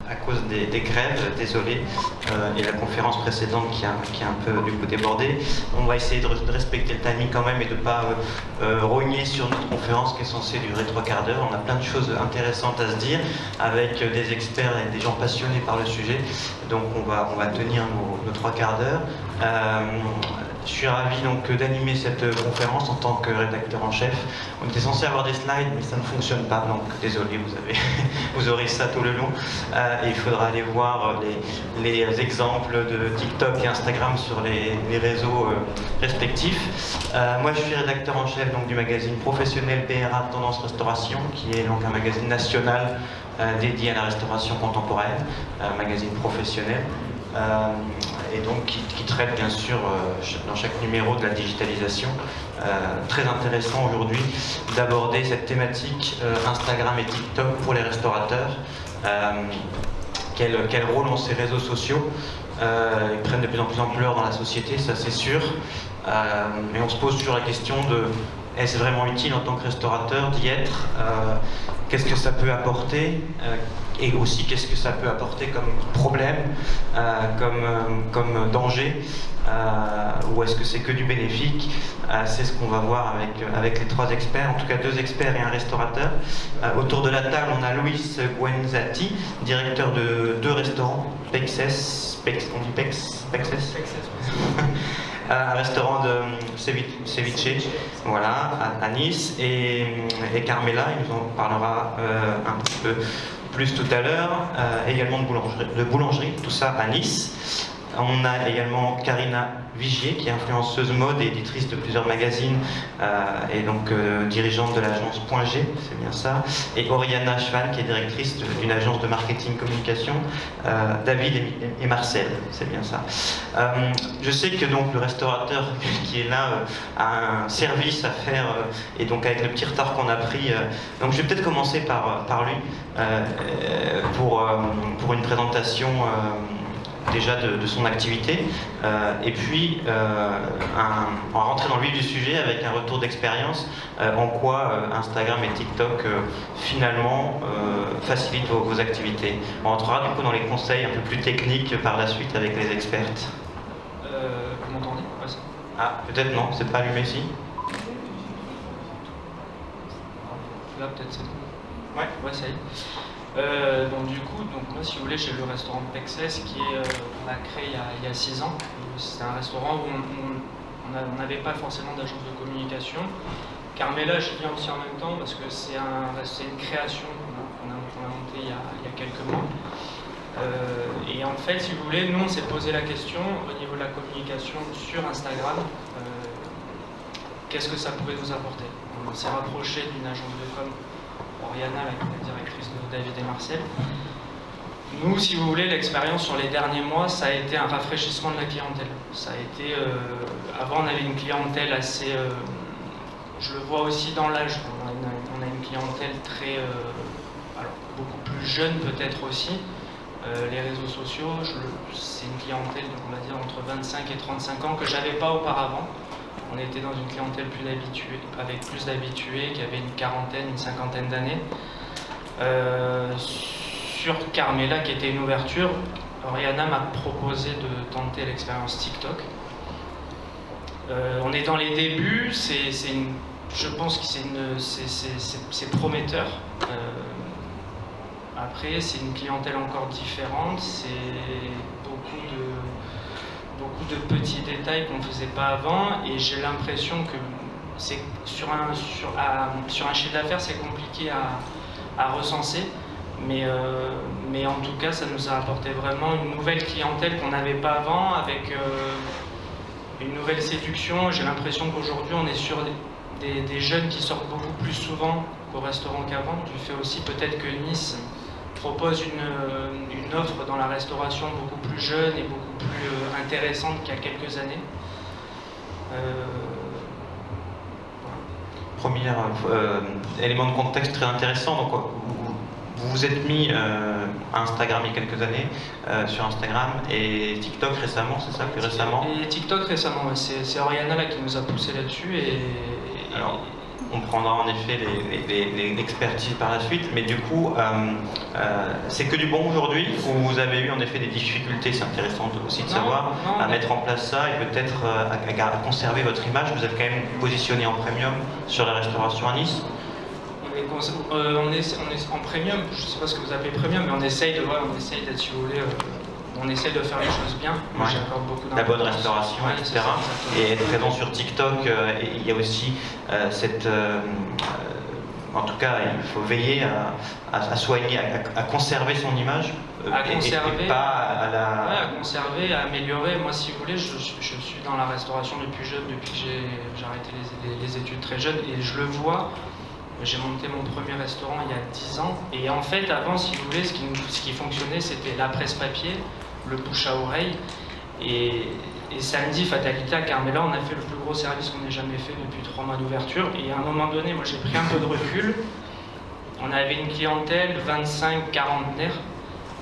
à cause des grèves, désolé, et la conférence précédente qui a un peu du coup débordé. On va essayer de respecter le timing quand même et de ne pas rogner sur notre conférence qui est censée durer 3/4 d'heure. On a plein de choses intéressantes à se dire avec des experts et des gens passionnés par le sujet. Donc on va tenir nos 3/4 d'heure. Je suis ravi donc d'animer cette conférence en tant que rédacteur en chef. On était censé avoir des slides, mais ça ne fonctionne pas, donc désolé, vous aurez ça tout le long. Et il faudra aller voir les exemples de TikTok et Instagram sur les réseaux respectifs. Moi, je suis rédacteur en chef donc, du magazine professionnel BRA Tendance Restauration, qui est donc un magazine national dédié à la restauration contemporaine, un magazine professionnel. Et donc qui traite bien sûr dans chaque numéro de la digitalisation. Très intéressant aujourd'hui d'aborder cette thématique Instagram et TikTok pour les restaurateurs. Quel rôle ont ces réseaux sociaux? Ils prennent de plus en plus ampleur dans la société, ça c'est sûr. Mais on se pose toujours la question de est-ce vraiment utile en tant que restaurateur d'y être? Qu'est-ce que ça peut apporter? Et aussi qu'est-ce que ça peut apporter comme problème, comme danger, ou est-ce que c'est que du bénéfique? C'est ce qu'on va voir avec les 3 experts, en tout cas 2 experts et un restaurateur. Autour de la table, on a Luis Guenzati, directeur de 2 restaurants, Pexes, on dit Pexes? Un restaurant de ceviche, voilà, à Nice, et Carmela, il nous en parlera un petit peu plus tout à l'heure, également de boulangerie, tout ça à Nice. On a également Karina Vigier, qui est influenceuse mode et éditrice de plusieurs magazines, et donc dirigeante de l'agence Point G, c'est bien ça. Et Oriana Schwan, qui est directrice d'une agence de marketing communication, David et Marcel, c'est bien ça. Je sais que donc le restaurateur qui est là a un service à faire, et donc avec le petit retard qu'on a pris, donc je vais peut-être commencer par lui, pour une présentation déjà de son activité, et puis on va rentrer dans le vif du sujet avec un retour d'expérience, en quoi Instagram et TikTok finalement facilitent vos activités. On rentrera du coup dans les conseils un peu plus techniques par la suite avec les expertes. Vous m'entendez? Ah, peut-être non, c'est pas allumé ici. Là peut-être c'est bon. Ouais, ça y est. Donc du coup, moi si vous voulez, j'ai le restaurant Pexes qu'on a créé il y a 6 ans. C'est un restaurant où on n'avait pas forcément d'agence de communication. Carmela, je viens aussi en même temps parce que c'est une création qu'on a montée il y a quelques mois. Et en fait, si vous voulez, nous on s'est posé la question au niveau de la communication sur Instagram, qu'est-ce que ça pouvait nous apporter? On s'est rapproché d'une agence de com, Oriana, la directrice de David et Marcel. Nous, si vous voulez, l'expérience sur les derniers mois, ça a été un rafraîchissement de la clientèle. Ça a été, avant, on avait une clientèle assez, je le vois aussi dans l'âge. On a une clientèle très, alors beaucoup plus jeune peut-être aussi. Les réseaux sociaux, c'est une clientèle, on va dire entre 25 et 35 ans que j'avais pas auparavant. On était dans une clientèle avec plus d'habitués, qui avait une quarantaine, une cinquantaine d'années. Sur Carmela, qui était une ouverture, Oriana m'a proposé de tenter l'expérience TikTok. On est dans les débuts, je pense que c'est prometteur. Après, c'est une clientèle encore différente, c'est beaucoup de petits détails qu'on ne faisait pas avant, et j'ai l'impression que sur un chiffre d'affaires, c'est compliqué à recenser, mais en tout cas, ça nous a apporté vraiment une nouvelle clientèle qu'on n'avait pas avant, avec une nouvelle séduction. J'ai l'impression qu'aujourd'hui, on est sur des jeunes qui sortent beaucoup plus souvent qu'au restaurant qu'avant, du fait aussi peut-être que Nice propose une offre dans la restauration beaucoup plus jeune et beaucoup plus intéressante qu'il y a quelques années. Premier élément de contexte très intéressant. Donc, vous vous êtes mis à Instagram il y a quelques années, sur Instagram, et TikTok récemment, c'est ça, plus récemment? Et TikTok récemment, c'est Oriana là qui nous a poussé là-dessus. Alors, on prendra en effet l'expertise par la suite, mais du coup, c'est que du bon aujourd'hui, ou vous avez eu en effet des difficultés, c'est intéressant aussi de savoir, à mettre en place ça et peut-être à conserver votre image. Vous êtes quand même positionné en premium sur la restauration à Nice. On est en premium, je ne sais pas ce que vous appelez premium, mais on essaye d'être, si vous voulez, on essaye de faire les choses bien. Moi, j'accorde beaucoup la bonne restauration, etc. Et être présent sur TikTok, il y a aussi en tout cas, il faut veiller à soigner, à conserver son image. À conserver, à conserver, à améliorer. Moi, si vous voulez, je suis dans la restauration depuis jeune, depuis que j'ai arrêté les études très jeune, et je le vois. J'ai monté mon premier restaurant il y a 10 ans, et en fait, avant, si vous voulez, ce qui fonctionnait, c'était la presse papier, le bouche à oreille, et samedi, fatalité à Carmela, on a fait le plus gros service qu'on ait jamais fait depuis 3 mois d'ouverture, et à un moment donné, moi j'ai pris un peu de recul. On avait une clientèle 25 quarantenaires,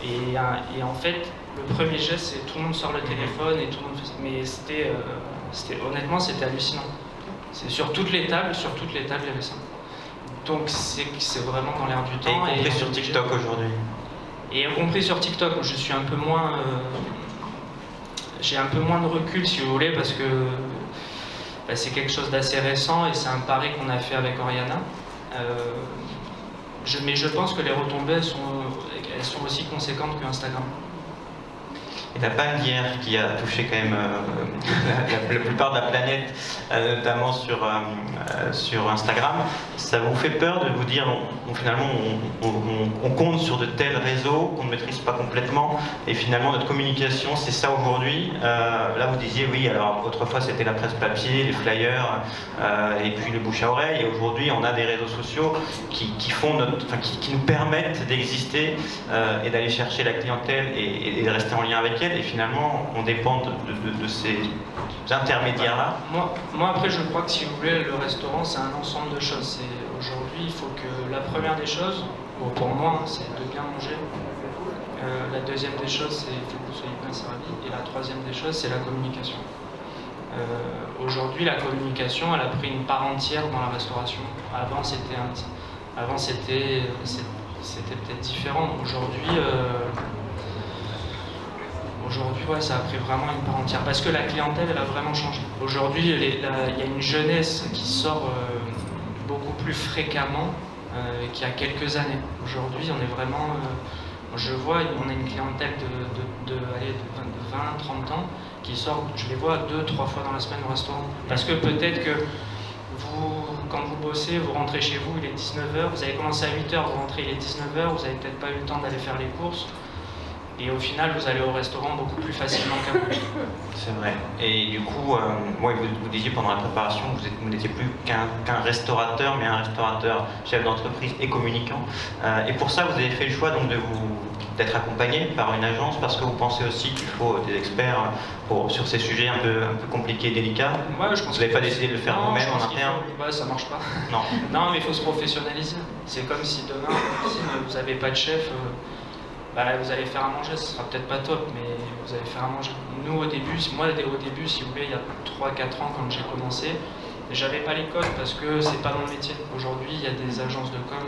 et en fait, le premier geste, c'est tout le monde sort le téléphone, et tout le monde fait ça. Mais honnêtement, c'était hallucinant. C'est sur toutes les tables, il y avait ça. Donc c'est vraiment dans l'air du temps. Et y compris sur TikTok aujourd'hui. Et y compris sur TikTok, où je suis un peu moins... j'ai un peu moins de recul, si vous voulez, parce que c'est quelque chose d'assez récent, et c'est un pari qu'on a fait avec Oriana. Mais je pense que les retombées, elles sont aussi conséquentes que Instagram. Et la panne d'hier qui a touché quand même la plupart de la planète, notamment sur Instagram, ça vous fait peur de vous dire finalement on compte sur de tels réseaux qu'on ne maîtrise pas complètement, et finalement notre communication c'est ça aujourd'hui. Là vous disiez oui, alors autrefois c'était la presse papier, les flyers, et puis le bouche à oreille, et aujourd'hui on a des réseaux sociaux qui nous permettent d'exister et d'aller chercher la clientèle et de rester en lien avec elle. Et finalement, on dépend de ces intermédiaires-là. Moi, après, je crois que si vous voulez, le restaurant, c'est un ensemble de choses. Aujourd'hui, il faut que la première des choses, pour moi, c'est de bien manger. La deuxième des choses, c'est que vous soyez bien servi. Et la troisième des choses, c'est la communication. Aujourd'hui, la communication, elle a pris une part entière dans la restauration. Avant, c'était peut-être différent. Aujourd'hui, ouais, ça a pris vraiment une part entière, parce que la clientèle, elle a vraiment changé. Aujourd'hui, il y a une jeunesse qui sort beaucoup plus fréquemment qu'il y a quelques années. Aujourd'hui, on est vraiment... je vois, on a une clientèle de 20-30 ans qui sort, je les vois 2-3 fois dans la semaine au restaurant. Parce que peut-être que quand vous bossez, vous rentrez chez vous, il est 19h, vous avez commencé à 8h, vous rentrez, il est 19h, vous n'avez peut-être pas eu le temps d'aller faire les courses. Et au final, vous allez au restaurant beaucoup plus facilement qu'avant. C'est vrai. Et du coup, vous disiez pendant la préparation, vous n'étiez plus qu'un restaurateur, mais un restaurateur chef d'entreprise et communicant. Et pour ça, vous avez fait le choix donc d'être accompagné par une agence, parce que vous pensez aussi qu'il faut des experts sur ces sujets un peu compliqués et délicats. Ouais, je pense. Vous n'avez pas décidé de le faire vous-même en interne? Ouais, ça marche pas. Non. Non, mais il faut se professionnaliser. C'est comme si demain, si vous n'avez pas de chef, vous allez faire à manger, ce sera peut-être pas top, mais vous allez faire à manger. Nous, au début, si vous voulez, il y a 3-4 ans, quand j'ai commencé, j'avais pas les codes parce que c'est pas mon métier. Aujourd'hui, il y a des agences de com.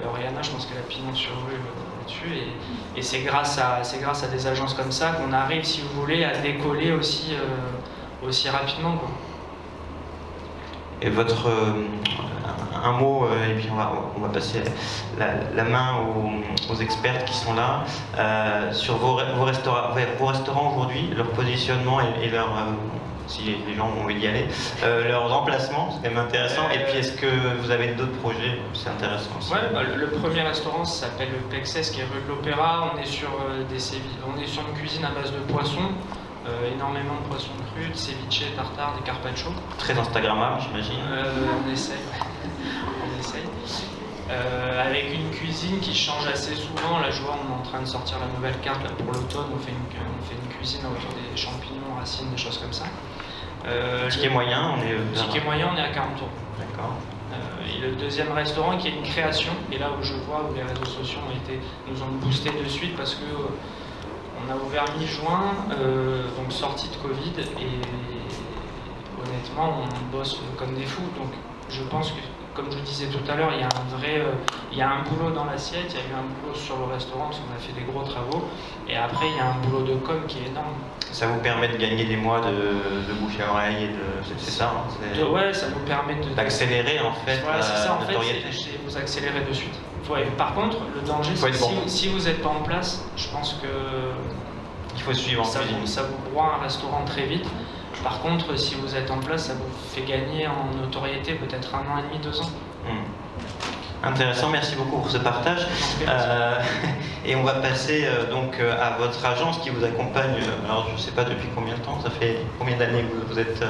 Oriana, je pense qu'elle a pignon sur rue là-dessus, et c'est grâce à des agences comme ça qu'on arrive, si vous voulez, à décoller aussi rapidement, quoi. Et un mot, et puis on va passer la main aux experts qui sont là, sur vos restaurants aujourd'hui, leur positionnement et leur, si les gens ont envie d'y aller, leurs emplacements, c'est quand même intéressant. Et puis est-ce que vous avez d'autres projets? C'est intéressant aussi. Ouais, le premier restaurant s'appelle le Plexès, qui est rue de l'Opéra. On est sur une cuisine à base de poissons. Énormément de poissons crus, de ceviche, tartare, des carpaccio. Très instagrammable, j'imagine. On essaye. Avec une cuisine qui change assez souvent. Là, je vois, on est en train de sortir la nouvelle carte là, pour l'automne. On fait une cuisine autour des champignons, racines, des choses comme ça. Ticket moyen, Ticket moyen, on est à 40 €. D'accord. Et le deuxième restaurant qui est une création, et là où je vois où les réseaux sociaux nous ont boosté de suite, parce que on a ouvert mi-juin, donc sortie de Covid, et honnêtement, on bosse comme des fous. Donc je pense que, comme je disais tout à l'heure, il y a un boulot dans l'assiette, il y a eu un boulot sur le restaurant, parce qu'on a fait des gros travaux, et après il y a un boulot de com qui est énorme. Ça vous permet de gagner des mois de bouche à oreille, c'est ça, hein, ouais, ça nous permet d'accélérer en fait voilà, c'est ça, en notoriété. fait, vous accélérez de suite. Ouais, par contre, le danger, c'est que si vous n'êtes pas en place, je pense que il faut suivre en cuisine. Ça vous broie un restaurant très vite. Par contre, si vous êtes en place, ça vous fait gagner en notoriété peut-être 1 an et demi, 2 ans. Intéressant, merci beaucoup pour ce partage. Et on va passer donc à votre agence qui vous accompagne. Alors je ne sais pas depuis combien de temps, ça fait combien d'années que vous êtes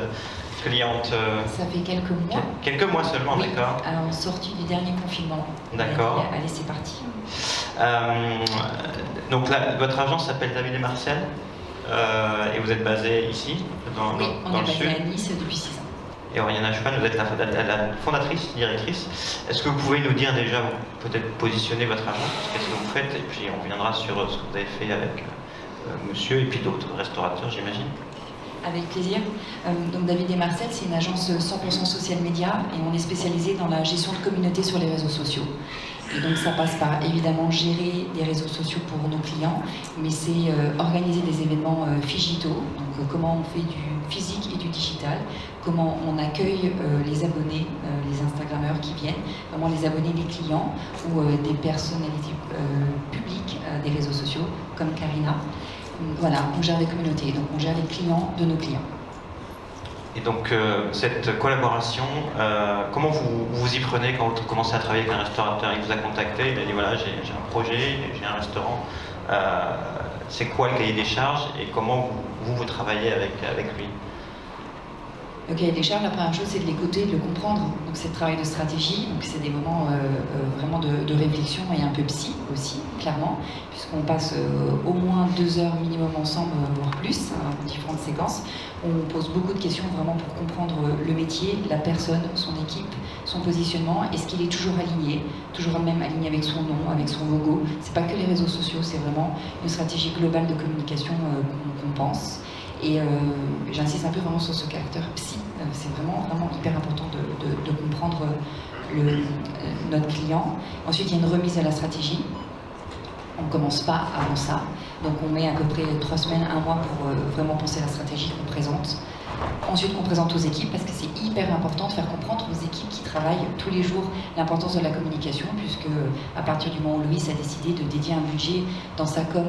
cliente Ça fait quelques mois. Quelques mois seulement, oui. D'accord. Alors sortie du dernier confinement. D'accord. Allez, c'est parti. Donc là, votre agence s'appelle David et Marcel et vous êtes basé ici, dans on le sud. est basé à Nice depuis 6 ans. Et Oriana Schumann, vous êtes la fondatrice, directrice. Est-ce que vous pouvez nous dire déjà, peut-être positionner votre agence, qu'est-ce que vous faites, et puis on reviendra sur ce que vous avez fait avec monsieur et puis d'autres restaurateurs, j'imagine. Avec plaisir. Donc David et Marcel, c'est une agence 100% social media et on est spécialisé dans la gestion de communautés sur les réseaux sociaux. Et donc ça passe par évidemment gérer des réseaux sociaux pour nos clients, mais c'est organiser des événements digitaux, donc comment on fait du physique et du digital, comment on accueille les abonnés, les Instagrammeurs qui viennent, vraiment les abonnés, les clients ou des personnalités publiques des réseaux sociaux comme Karina. Voilà, on gère les communautés, donc on gère les clients de nos clients. Et donc cette collaboration, comment vous y prenez quand vous commencez à travailler avec un restaurateur? Il vous a contacté, il a dit voilà j'ai un projet, j'ai un restaurant, c'est quoi le cahier des charges et comment vous travaillez avec lui? Le cahier des charges, la première chose, c'est de l'écouter, de le comprendre. Donc c'est le travail de stratégie, donc c'est des moments vraiment de réflexion et un peu psy aussi, clairement, puisqu'on passe au moins 2 heures minimum ensemble, voire plus, différentes séquences. On pose beaucoup de questions vraiment pour comprendre le métier, la personne, son équipe, son positionnement, est-ce qu'il est toujours aligné, toujours même aligné avec son nom, avec son logo. C'est pas que les réseaux sociaux, c'est vraiment une stratégie globale de communication qu'on pense. Et j'insiste un peu vraiment sur ce caractère psy. C'est vraiment hyper important de comprendre notre client. Ensuite, il y a une remise à la stratégie. On ne commence pas avant ça. Donc on met à peu près 3 semaines, 1 mois pour vraiment penser à la stratégie qu'on présente. Ensuite qu'on présente aux équipes, parce que c'est hyper important de faire comprendre aux équipes qui travaillent tous les jours l'importance de la communication, puisque à partir du moment où Louis a décidé de dédier un budget dans sa com,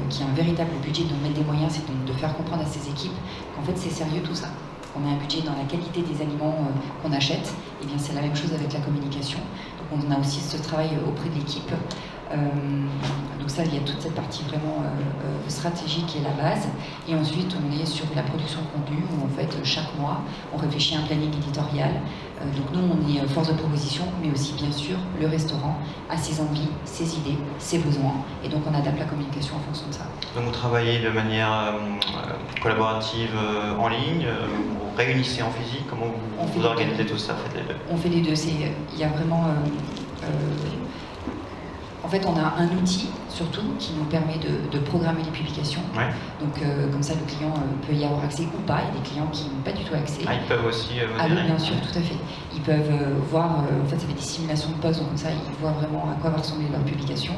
qui est un véritable budget, de mettre des moyens, c'est donc de faire comprendre à ses équipes qu'en fait c'est sérieux tout ça. On a un budget dans la qualité des aliments qu'on achète, et bien c'est la même chose avec la communication. Donc on a aussi ce travail auprès de l'équipe. Donc ça, il y a toute cette partie vraiment stratégique qui est la base. Et ensuite, on est sur la production de contenu où en fait, chaque mois, on réfléchit à un planning éditorial. Donc nous, on est force de proposition, mais aussi bien sûr, le restaurant a ses envies, ses idées, ses besoins. Et donc on adapte la communication en fonction de ça. Donc vous travaillez de manière collaborative en ligne, vous réunissez en physique, comment vous organisez tout ça? Faites les deux. On fait les deux. Il y a vraiment... En fait, on a un outil, surtout, qui nous permet de programmer les publications. Ouais. Donc, comme ça, le client peut y avoir accès ou pas. Il y a des clients qui n'ont pas du tout accès. Ah, ils peuvent aussi Ah oui, bien sûr, tout à fait. Ils peuvent voir, en fait, ça fait des simulations de posts, donc comme ça, ils voient vraiment à quoi va ressembler leur publication.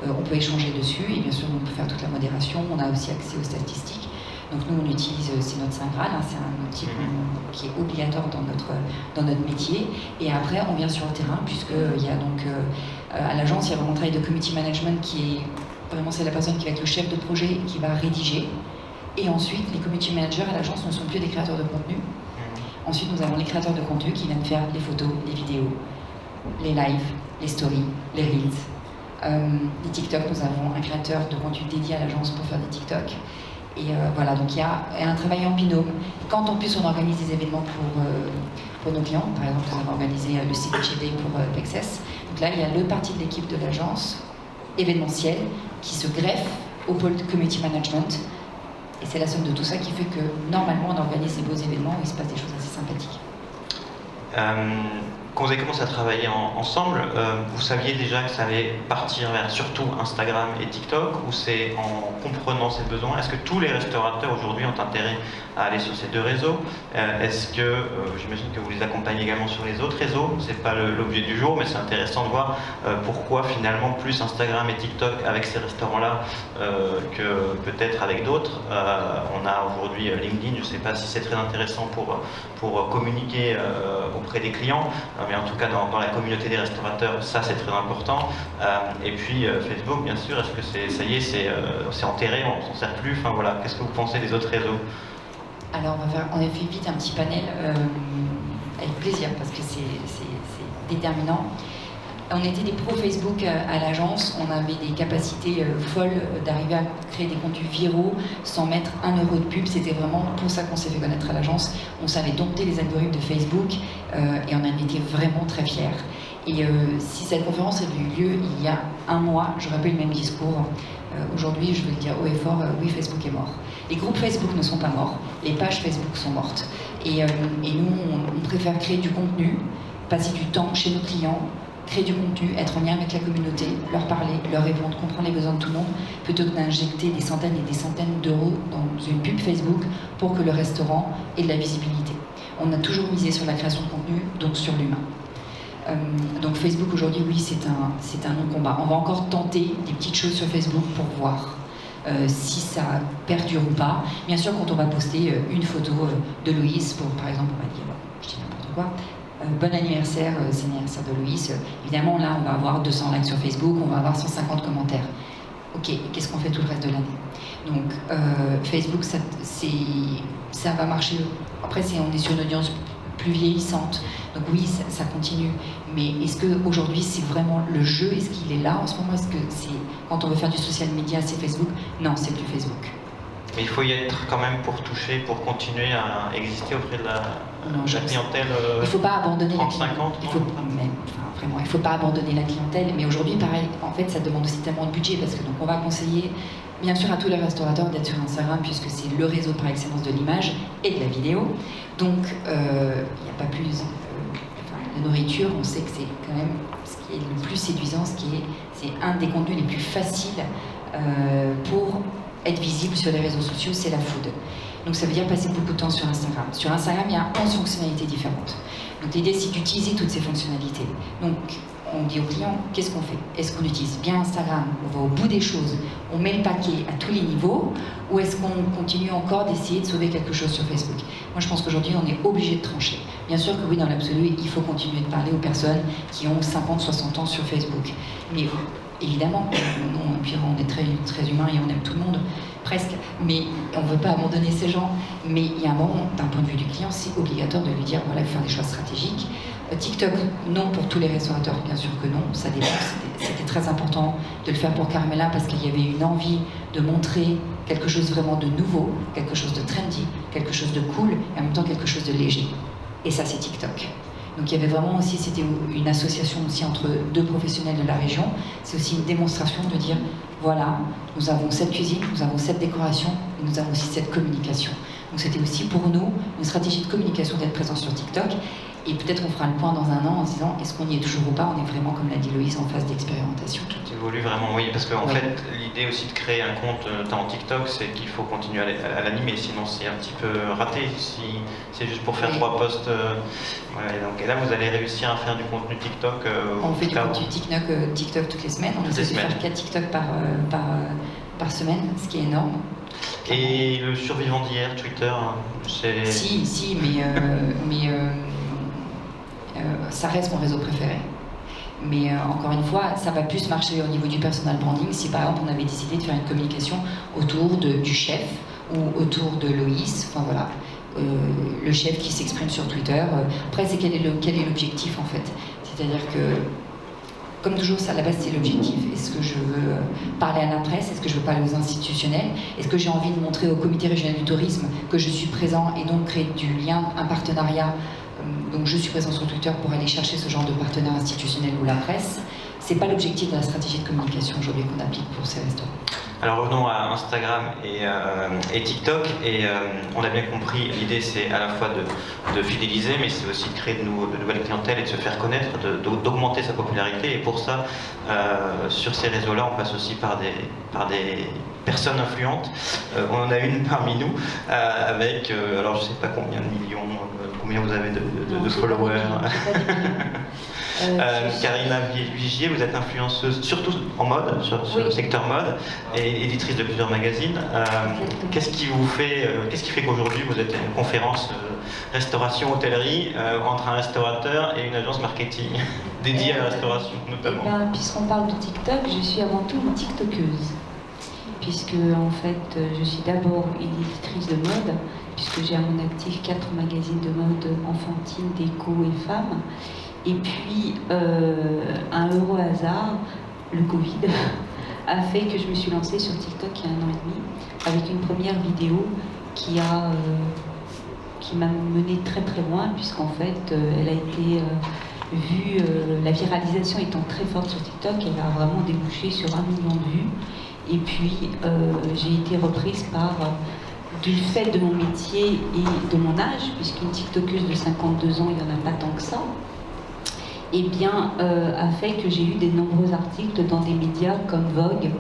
On peut échanger dessus, et bien sûr, on peut faire toute la modération. On a aussi accès aux statistiques. Donc nous, on utilise, c'est notre Saint Graal, hein, c'est un outil qui est obligatoire dans notre métier. Et après, on vient sur le terrain, puisqu'il y a donc, à l'agence, il y a vraiment un travail de community management qui est, vraiment c'est la personne qui va être le chef de projet et qui va rédiger. Et ensuite, les community managers à l'agence ne sont plus des créateurs de contenu. Ensuite, nous avons les créateurs de contenu qui viennent faire les photos, les vidéos, les lives, les stories, les reels. Les TikTok, nous avons un créateur de contenu dédié à l'agence pour faire des TikTok. Et voilà, donc il y a un travail en binôme. Quand en plus on organise des événements pour nos clients, par exemple nous avons organisé le CDG Day pour Pexes, donc là il y a le parti de l'équipe de l'agence événementielle qui se greffe au pôle de community management. Et c'est la somme de tout ça qui fait que normalement on organise ces beaux événements où il se passe des choses assez sympathiques. quand vous avez commencé à travailler ensemble, vous saviez déjà que ça allait partir vers surtout Instagram et TikTok, ou c'est en comprenant ces besoins? Est-ce que tous les restaurateurs aujourd'hui ont intérêt à aller sur ces deux réseaux? Est-ce que, j'imagine que vous les accompagnez également sur les autres réseaux, c'est pas l'objet du jour, mais c'est intéressant de voir pourquoi finalement plus Instagram et TikTok avec ces restaurants-là que peut-être avec d'autres. On a aujourd'hui LinkedIn, je ne sais pas si c'est très intéressant pour communiquer auprès des clients, mais en tout cas dans la communauté des restaurateurs, ça c'est très important. Et puis Facebook, bien sûr, est-ce que ça y est, c'est enterré, on s'en sert plus? Enfin voilà, qu'est-ce que vous pensez des autres réseaux? Alors on a fait vite un petit panel avec plaisir parce que c'est déterminant. On était des pros Facebook à l'agence, on avait des capacités folles d'arriver à créer des contenus viraux sans mettre 1 euro de pub. C'était vraiment pour ça qu'on s'est fait connaître à l'agence. On savait dompter les algorithmes de Facebook et on en était vraiment très fiers. Et si cette conférence avait eu lieu il y a 1 mois, j'aurais pas eu le même discours. Aujourd'hui, je veux le dire haut et fort, oui, Facebook est mort. Les groupes Facebook ne sont pas morts, les pages Facebook sont mortes. Et nous, on préfère créer du contenu, passer du temps chez nos clients, créer du contenu, être en lien avec la communauté, leur parler, leur répondre, comprendre les besoins de tout le monde, plutôt que d'injecter des centaines et des centaines d'euros dans une pub Facebook pour que le restaurant ait de la visibilité. On a toujours misé sur la création de contenu, donc sur l'humain. Donc Facebook aujourd'hui, oui, c'est un non-combat. On va encore tenter des petites choses sur Facebook pour voir si ça perdure ou pas. Bien sûr, quand on va poster une photo de Loïs, par exemple, on va dire, je dis n'importe quoi, bon anniversaire, c'est l'anniversaire de Loïs. Évidemment, là, on va avoir 200 likes sur Facebook, on va avoir 150 commentaires. Ok, qu'est-ce qu'on fait tout le reste de l'année? Donc, Facebook, ça va marcher. Après, on est sur une audience plus vieillissante. Donc oui, ça continue. Mais est-ce qu'aujourd'hui, c'est vraiment le jeu? Est-ce qu'il est là en ce moment? Est-ce que quand on veut faire du social media, c'est Facebook? Non, c'est plus Facebook. Mais il faut y être quand même pour toucher, pour continuer à exister auprès de la clientèle. Il ne faut pas abandonner 30, la clientèle. 50, Il ne faut pas abandonner la clientèle. Mais aujourd'hui, pareil, en fait, ça demande aussi tellement de budget parce que donc on va conseiller, bien sûr, à tous les restaurateurs d'être sur Instagram puisque c'est le réseau par excellence de l'image et de la vidéo. Donc, il n'y a pas plus. La nourriture, on sait que c'est quand même ce qui est le plus séduisant, c'est un des contenus les plus faciles pour être visible sur les réseaux sociaux, c'est la food. Donc ça veut dire passer beaucoup de temps sur Instagram. Sur Instagram, il y a 11 fonctionnalités différentes. Donc l'idée, c'est d'utiliser toutes ces fonctionnalités. Donc on dit aux clients, qu'est-ce qu'on fait? Est-ce qu'on utilise bien Instagram? On va au bout des choses, on met le paquet à tous les niveaux, ou est-ce qu'on continue encore d'essayer de sauver quelque chose sur Facebook? Moi, je pense qu'aujourd'hui, on est obligé de trancher. Bien sûr que oui, dans l'absolu, il faut continuer de parler aux personnes qui ont 50, 60 ans sur Facebook. Mais évidemment, on est très, très humain et on aime tout le monde, presque, mais on ne veut pas abandonner ces gens. Mais il y a un moment, d'un point de vue du client, c'est obligatoire de lui dire, voilà, il faut faire des choix stratégiques. TikTok, non pour tous les restaurateurs, bien sûr que non, ça dépend. C'était très important de le faire pour Carmela parce qu'il y avait une envie de montrer quelque chose vraiment de nouveau, quelque chose de trendy, quelque chose de cool, et en même temps quelque chose de léger. Et ça, c'est TikTok. Donc il y avait vraiment aussi, c'était une association aussi entre deux professionnels de la région. C'est aussi une démonstration de dire, voilà, nous avons cette cuisine, nous avons cette décoration, et nous avons aussi cette communication. Donc c'était aussi pour nous une stratégie de communication d'être présent sur TikTok. Et peut-être qu'on fera le point dans 1 an en se disant, est-ce qu'on y est toujours ou pas? On est vraiment, comme l'a dit Loïs, en phase d'expérimentation. Tout évolue vraiment, oui, parce qu'en fait, l'idée aussi de créer un compte dans TikTok, c'est qu'il faut continuer à l'animer, sinon c'est un petit peu raté. Si c'est juste pour faire 3 posts. Et là, vous allez réussir à faire du contenu TikTok. On fait du contenu TikTok toutes les semaines. On essaie de faire 4 TikTok par semaine, ce qui est énorme. Et le survivant d'hier, Twitter, c'est... Si, mais ça reste mon réseau préféré. Mais encore une fois, ça va plus marcher au niveau du personal branding si par exemple on avait décidé de faire une communication autour du chef ou autour de Loïs, enfin voilà, le chef qui s'exprime sur Twitter. Après, c'est quel est l'objectif en fait? C'est-à-dire que, comme toujours, ça, à la base, c'est l'objectif. Est-ce que je veux parler à la presse? Est-ce que je veux parler aux institutionnels? Est-ce que j'ai envie de montrer au comité régional du tourisme que je suis présent et donc créer du lien, un partenariat? Donc je suis présent sur Twitter pour aller chercher ce genre de partenaire institutionnel ou la presse. C'est pas l'objectif de la stratégie de communication aujourd'hui qu'on applique pour ces restaurants. Alors revenons à Instagram et TikTok, et on a bien compris, l'idée c'est à la fois de fidéliser, mais c'est aussi de créer de nouvelles clientèles et de se faire connaître, d'augmenter sa popularité, et pour ça, sur ces réseaux-là, on passe aussi par des personnes influentes. On en a une parmi nous, avec, alors je ne sais pas combien de millions, combien vous avez de followers. Karina Vigier, vous êtes influenceuse, surtout en mode, sur le secteur mode, et éditrice de plusieurs magazines. Qu'est-ce qui fait qu'aujourd'hui vous êtes à une conférence restauration, hôtellerie, entre un restaurateur et une agence marketing dédiée à la restauration notamment? Puisqu'on parle de TikTok, je suis avant tout une TikTokeuse. Puisque en fait, je suis d'abord éditrice de mode, puisque j'ai à mon actif 4 magazines de mode enfantine, déco et femmes. Et puis, un heureux hasard, le Covid, a fait que je me suis lancée sur TikTok il y a 1 an et demi, avec une première vidéo qui m'a menée très très loin, puisqu'en fait, elle a été vue, la viralisation étant très forte sur TikTok, elle a vraiment débouché sur 1 million de vues. Et puis, j'ai été reprise du fait de mon métier et de mon âge, puisqu'une TikTokeuse de 52 ans, il n'y en a pas tant que ça, eh bien, a fait que j'ai eu de nombreux articles dans des médias comme Vogue,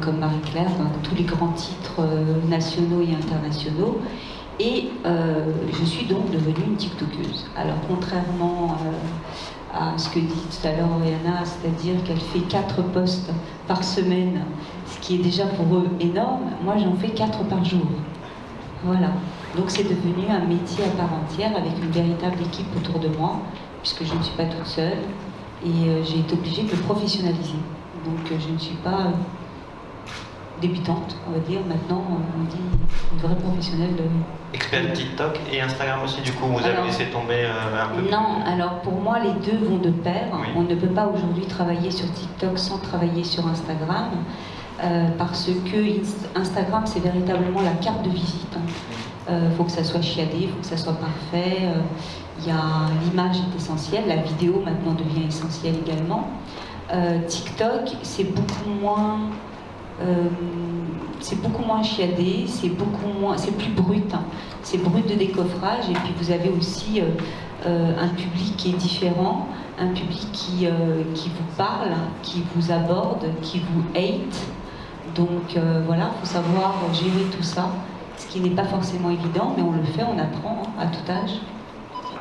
comme Marie-Claire, dans tous les grands titres nationaux et internationaux. Et je suis donc devenue une TikTokeuse. Alors, contrairement à ce que dit tout à l'heure Oriana, c'est-à-dire qu'elle fait 4 posts par semaine, ce qui est déjà pour eux énorme, moi j'en fais 4 par jour. Voilà. Donc c'est devenu un métier à part entière avec une véritable équipe autour de moi, puisque je ne suis pas toute seule, et j'ai été obligée de le professionnaliser. Donc je ne suis pas débutante, on va dire. Maintenant, on dit une vraie professionnelle. Expert TikTok et Instagram aussi, du coup, vous avez laissé tomber un peu? Non, alors pour moi, les deux vont de pair. Oui. On ne peut pas aujourd'hui travailler sur TikTok sans travailler sur Instagram, parce que Instagram, c'est véritablement la carte de visite. Faut que ça soit chiadé, il faut que ça soit parfait. L'image est essentielle, la vidéo maintenant devient essentielle également. TikTok, c'est beaucoup moins chiadé, c'est plus brut. C'est brut de décoffrage, et puis vous avez aussi un public qui est différent, un public qui vous parle, qui vous aborde, qui vous hate. Donc voilà, il faut savoir gérer tout ça, ce qui n'est pas forcément évident, mais on le fait, on apprend à tout âge.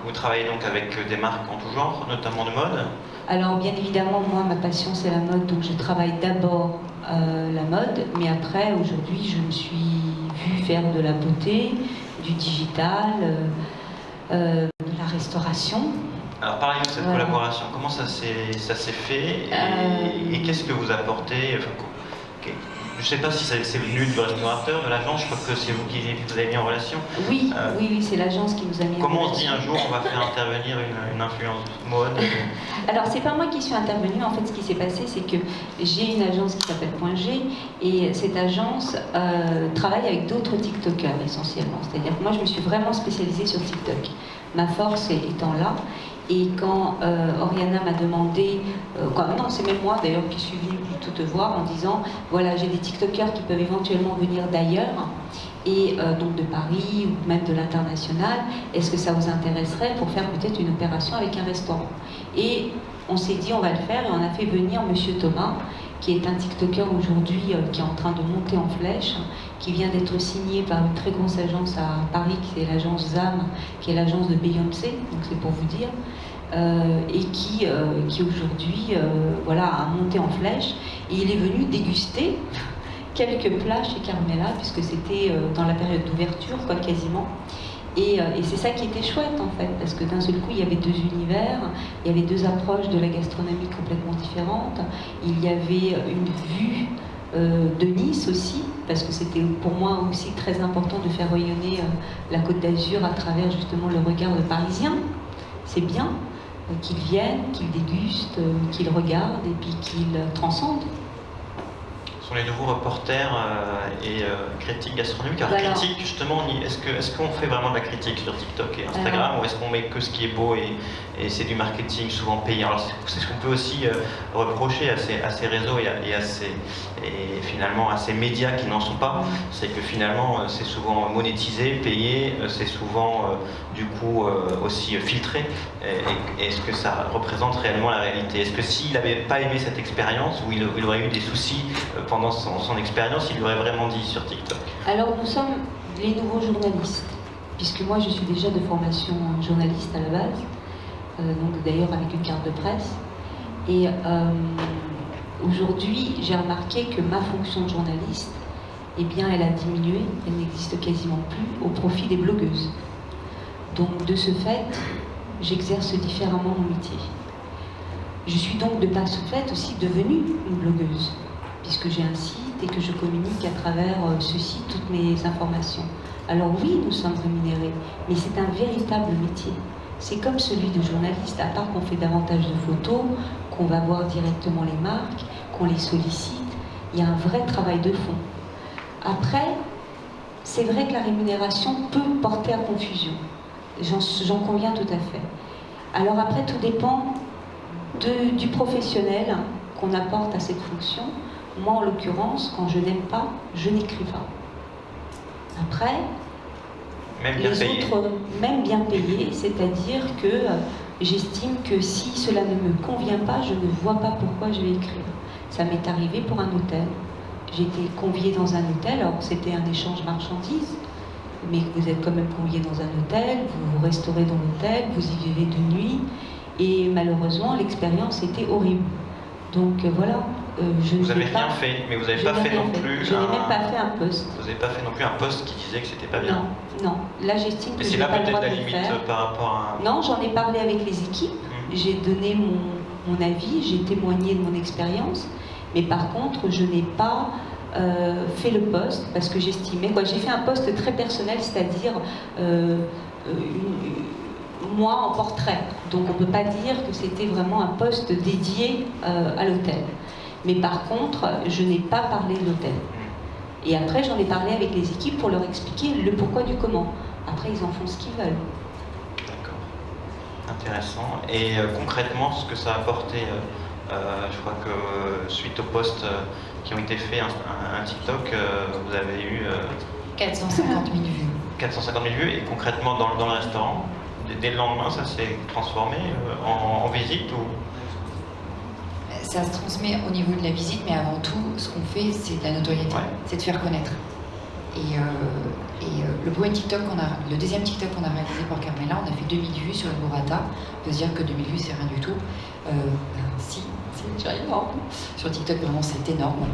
Vous travaillez donc avec des marques en tout genre, notamment de mode? Alors bien évidemment, moi ma passion c'est la mode, donc je travaille d'abord la mode, mais après aujourd'hui je me suis vue faire de la beauté, du digital, de la restauration. Alors parlez-nous de cette collaboration, comment ça s'est fait, et qu'est-ce que vous apportez? Je ne sais pas si c'est venu du restaurateur, de l'agence, je crois que c'est vous qui vous avez mis en relation. Oui, c'est l'agence qui nous a mis en relation. Comment on se dit un jour on va faire intervenir une influence mode? Alors c'est pas moi qui suis intervenue, en fait ce qui s'est passé c'est que j'ai une agence qui s'appelle Point G, et cette agence travaille avec d'autres TikTokers essentiellement. C'est-à-dire que moi je me suis vraiment spécialisée sur TikTok, ma force étant là. Et quand Oriana m'a demandé, non c'est même moi d'ailleurs qui suis venue plutôt te voir en disant voilà, j'ai des TikTokers qui peuvent éventuellement venir d'ailleurs, et donc de Paris ou même de l'international, est-ce que ça vous intéresserait pour faire peut-être une opération avec un restaurant? Et on s'est dit on va le faire, et on a fait venir Monsieur Thomas, qui est un TikToker aujourd'hui qui est en train de monter en flèche, qui vient d'être signé par une très grosse agence à Paris, qui est l'agence ZAM, qui est l'agence de Beyoncé, donc c'est pour vous dire, et qui aujourd'hui a monté en flèche, et il est venu déguster quelques plats chez Carmela, puisque c'était dans la période d'ouverture, quoi, quasiment. Et c'est ça qui était chouette en fait, parce que d'un seul coup il y avait 2 univers, il y avait 2 approches de la gastronomie complètement différentes, il y avait une vue de Nice aussi, parce que c'était pour moi aussi très important de faire rayonner la Côte d'Azur à travers justement le regard de Parisiens. C'est bien qu'ils viennent, qu'ils dégustent, qu'ils regardent et puis qu'ils transcendent. Ce sont les nouveaux reporters et critiques gastronomiques. Alors, Voilà. critique, justement, est-ce qu'on fait vraiment de la critique sur TikTok et Instagram, ou est-ce qu'on met que ce qui est beau et c'est du marketing souvent payant? Alors, c'est ce qu'on peut aussi reprocher à ces réseaux et finalement à ces médias qui n'en sont pas, c'est que finalement c'est souvent monétisé, payé, c'est souvent du coup aussi filtré. Et est-ce que ça représente réellement la réalité? Est-ce que s'il n'avait pas aimé cette expérience, ou il aurait eu des soucis pendant son expérience, il l'aurait vraiment dit sur TikTok? Alors nous sommes les nouveaux journalistes, puisque moi je suis déjà de formation journaliste à la base, donc d'ailleurs avec une carte de presse. Et aujourd'hui, j'ai remarqué que ma fonction de journaliste, eh bien, elle a diminué, elle n'existe quasiment plus au profit des blogueuses. Donc de ce fait, j'exerce différemment mon métier. Je suis donc de par ce fait aussi devenue une blogueuse, puisque j'ai un site et que je communique à travers ce site toutes mes informations. Alors oui, nous sommes rémunérés, mais c'est un véritable métier. C'est comme celui de journaliste, à part qu'on fait davantage de photos, qu'on va voir directement les marques, qu'on les sollicite, il y a un vrai travail de fond. Après, c'est vrai que la rémunération peut porter à confusion. J'en conviens tout à fait. Alors après, tout dépend du professionnel qu'on apporte à cette fonction. Moi, en l'occurrence, quand je n'aime pas, je n'écris pas. Après, Même bien les payé. autres, même bien payés, c'est-à-dire que j'estime que si cela ne me convient pas, je ne vois pas pourquoi je vais écrire. Ça m'est arrivé pour un hôtel. J'ai été conviée dans un hôtel, alors c'était un échange marchandises, mais vous êtes quand même convié dans un hôtel, vous vous restaurez dans l'hôtel, vous y vivez de nuit, et malheureusement l'expérience était horrible. Donc voilà, je Vous n'ai n'avez pas- rien fait, mais vous n'avez je pas n'ai fait rien non fait. plus Je n'ai même pas fait un post. Vous n'avez pas fait non plus un post qui disait que c'était pas bien. Non, non. Là j'estime que Et je c'est n'ai là pas le peut-être droit la de le limite faire. par rapport à... Non, j'en ai parlé avec les équipes, j'ai donné mon avis, j'ai témoigné de mon expérience, mais par contre, je n'ai pas fait le post parce que j'estimais, j'ai fait un post très personnel, c'est-à-dire moi en portrait. Donc on ne peut pas dire que c'était vraiment un post dédié à l'hôtel. Mais par contre, je n'ai pas parlé de l'hôtel. Et après, j'en ai parlé avec les équipes pour leur expliquer le pourquoi du comment. Après, ils en font ce qu'ils veulent. D'accord. Intéressant. Et concrètement, ce que ça a apporté, je crois que suite aux posts qui ont été faits, un TikTok, vous avez eu 450 000 vues. 450 000 vues. Et concrètement, dans le restaurant, dès le lendemain, ça s'est transformé en visite ou... Ça se transmet au niveau de la visite, mais avant tout, ce qu'on fait, c'est de la notoriété, Ouais. c'est de faire connaître. Et le premier TikTok le deuxième TikTok qu'on a réalisé pour Carmela, on a fait 2000 vues sur une burrata. On peut se dire que 2000 vues, c'est rien du tout. Si, c'est déjà énorme. Sur TikTok, vraiment, c'est énorme.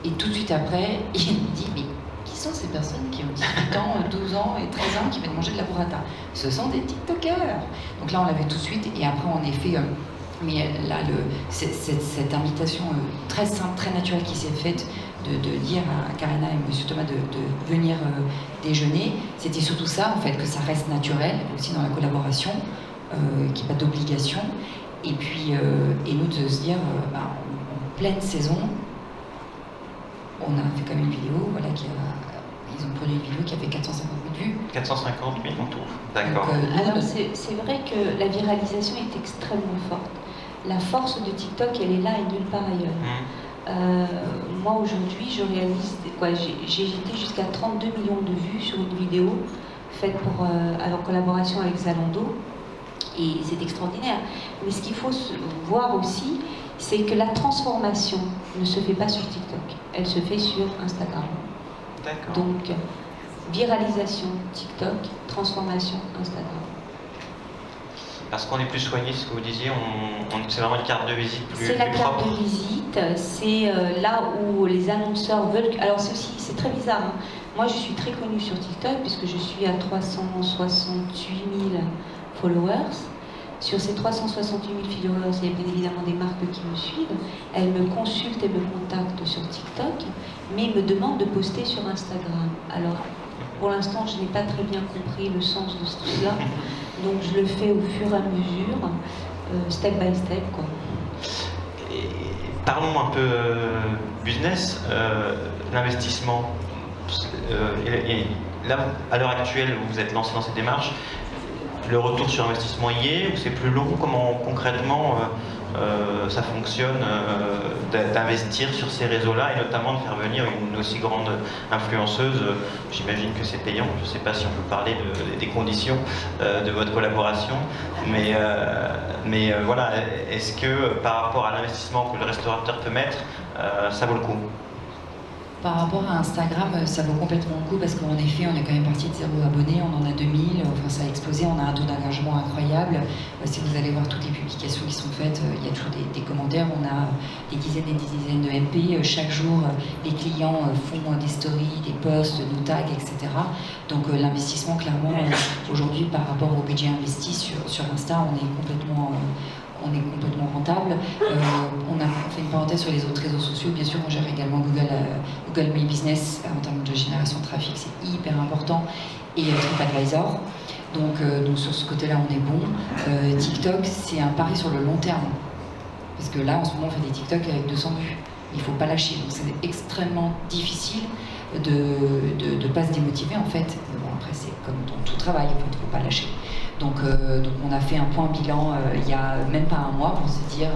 Et tout de suite après, il me dit, mais qui sont ces personnes qui ont 18 ans, 12 ans et 13 ans qui viennent manger de la burrata? Ce sont des TikTokers. Donc là, on l'avait tout de suite. Et après, en effet, mais là, cette invitation très simple, très naturelle qui s'est faite de dire à Karina et M. Thomas de venir déjeuner, c'était surtout ça, en fait, que ça reste naturel, aussi dans la collaboration, qu'il n'y ait pas d'obligation. Et puis, et nous, de se dire, en pleine saison, on a fait quand même une vidéo, voilà, ils ont produit une vidéo qui a fait 450 000 vues. 450 000 en tout. D'accord. Donc, Alors c'est vrai que la viralisation est extrêmement forte. La force de TikTok, elle est là et nulle part ailleurs. Moi aujourd'hui, je réalise, j'ai été jusqu'à 32 millions de vues sur une vidéo faite en collaboration avec Zalando, et c'est extraordinaire. Mais ce qu'il faut voir aussi, c'est que la transformation ne se fait pas sur TikTok, elle se fait sur Instagram. D'accord. Donc, viralisation TikTok, transformation Instagram. Parce qu'on est plus soigné, ce que vous disiez, c'est vraiment une carte de visite plus C'est la plus carte propre. de visite, c'est là où les annonceurs veulent... Alors c'est très bizarre, hein. Moi je suis très connue sur TikTok puisque je suis à 368 000 followers. Sur ces 368 000 followers, il y a bien évidemment des marques qui me suivent. Elles me consultent et me contactent sur TikTok, mais me demandent de poster sur Instagram. Alors, pour l'instant, je n'ai pas très bien compris le sens de cela, donc je le fais au fur et à mesure, step by step, quoi. Et Parlons un peu business, l'investissement. Et là, à l'heure actuelle, vous êtes lancé dans cette démarche. Le retour sur investissement y est, ou c'est plus long? Comment concrètement ça fonctionne d'investir sur ces réseaux-là et notamment de faire venir une aussi grande influenceuse? J'imagine que c'est payant. Je ne sais pas si on peut parler des conditions de votre collaboration, mais voilà, est-ce que par rapport à l'investissement que le restaurateur peut mettre, ça vaut le coup? Par rapport à Instagram, ça vaut complètement le coup parce qu'en effet, on est quand même parti de 0 abonnés, on en a 2000, enfin ça a explosé, on a un taux d'engagement incroyable. Si vous allez voir toutes les publications qui sont faites, il y a toujours des commentaires, on a des dizaines et des dizaines de MP. Chaque jour, les clients font des stories, des posts, nous taguent, etc. Donc l'investissement, clairement, aujourd'hui, par rapport au budget investi sur Insta, on est complètement rentable. On fait une parenthèse sur les autres réseaux sociaux. Bien sûr, on gère également Google My Business en termes de génération de trafic, c'est hyper important. Et TripAdvisor. Donc sur ce côté-là, on est bon. TikTok, c'est un pari sur le long terme. Parce que là, en ce moment, on fait des TikTok avec 200 vues. Il ne faut pas lâcher. Donc c'est extrêmement difficile de ne pas se démotiver, en fait. Bon, après, c'est comme dans tout travail, il ne faut pas lâcher. Donc on a fait un point bilan il n'y a même pas un mois pour se dire,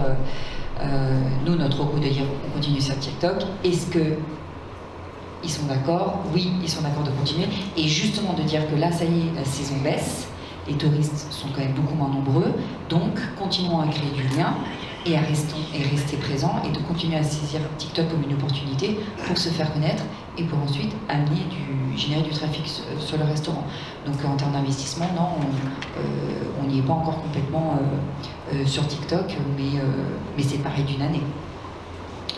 nous, notre recours de dire on continue sur TikTok, est-ce qu'ils sont d'accord? Oui, ils sont d'accord de continuer. Et justement de dire que là, ça y est, la saison baisse, les touristes sont quand même beaucoup moins nombreux, donc continuons à créer du lien et à rester présents et de continuer à saisir TikTok comme une opportunité pour se faire connaître et pour ensuite générer du trafic sur le restaurant. Donc en termes d'investissement, non, on n'y est pas encore complètement sur TikTok, mais c'est pareil d'une année.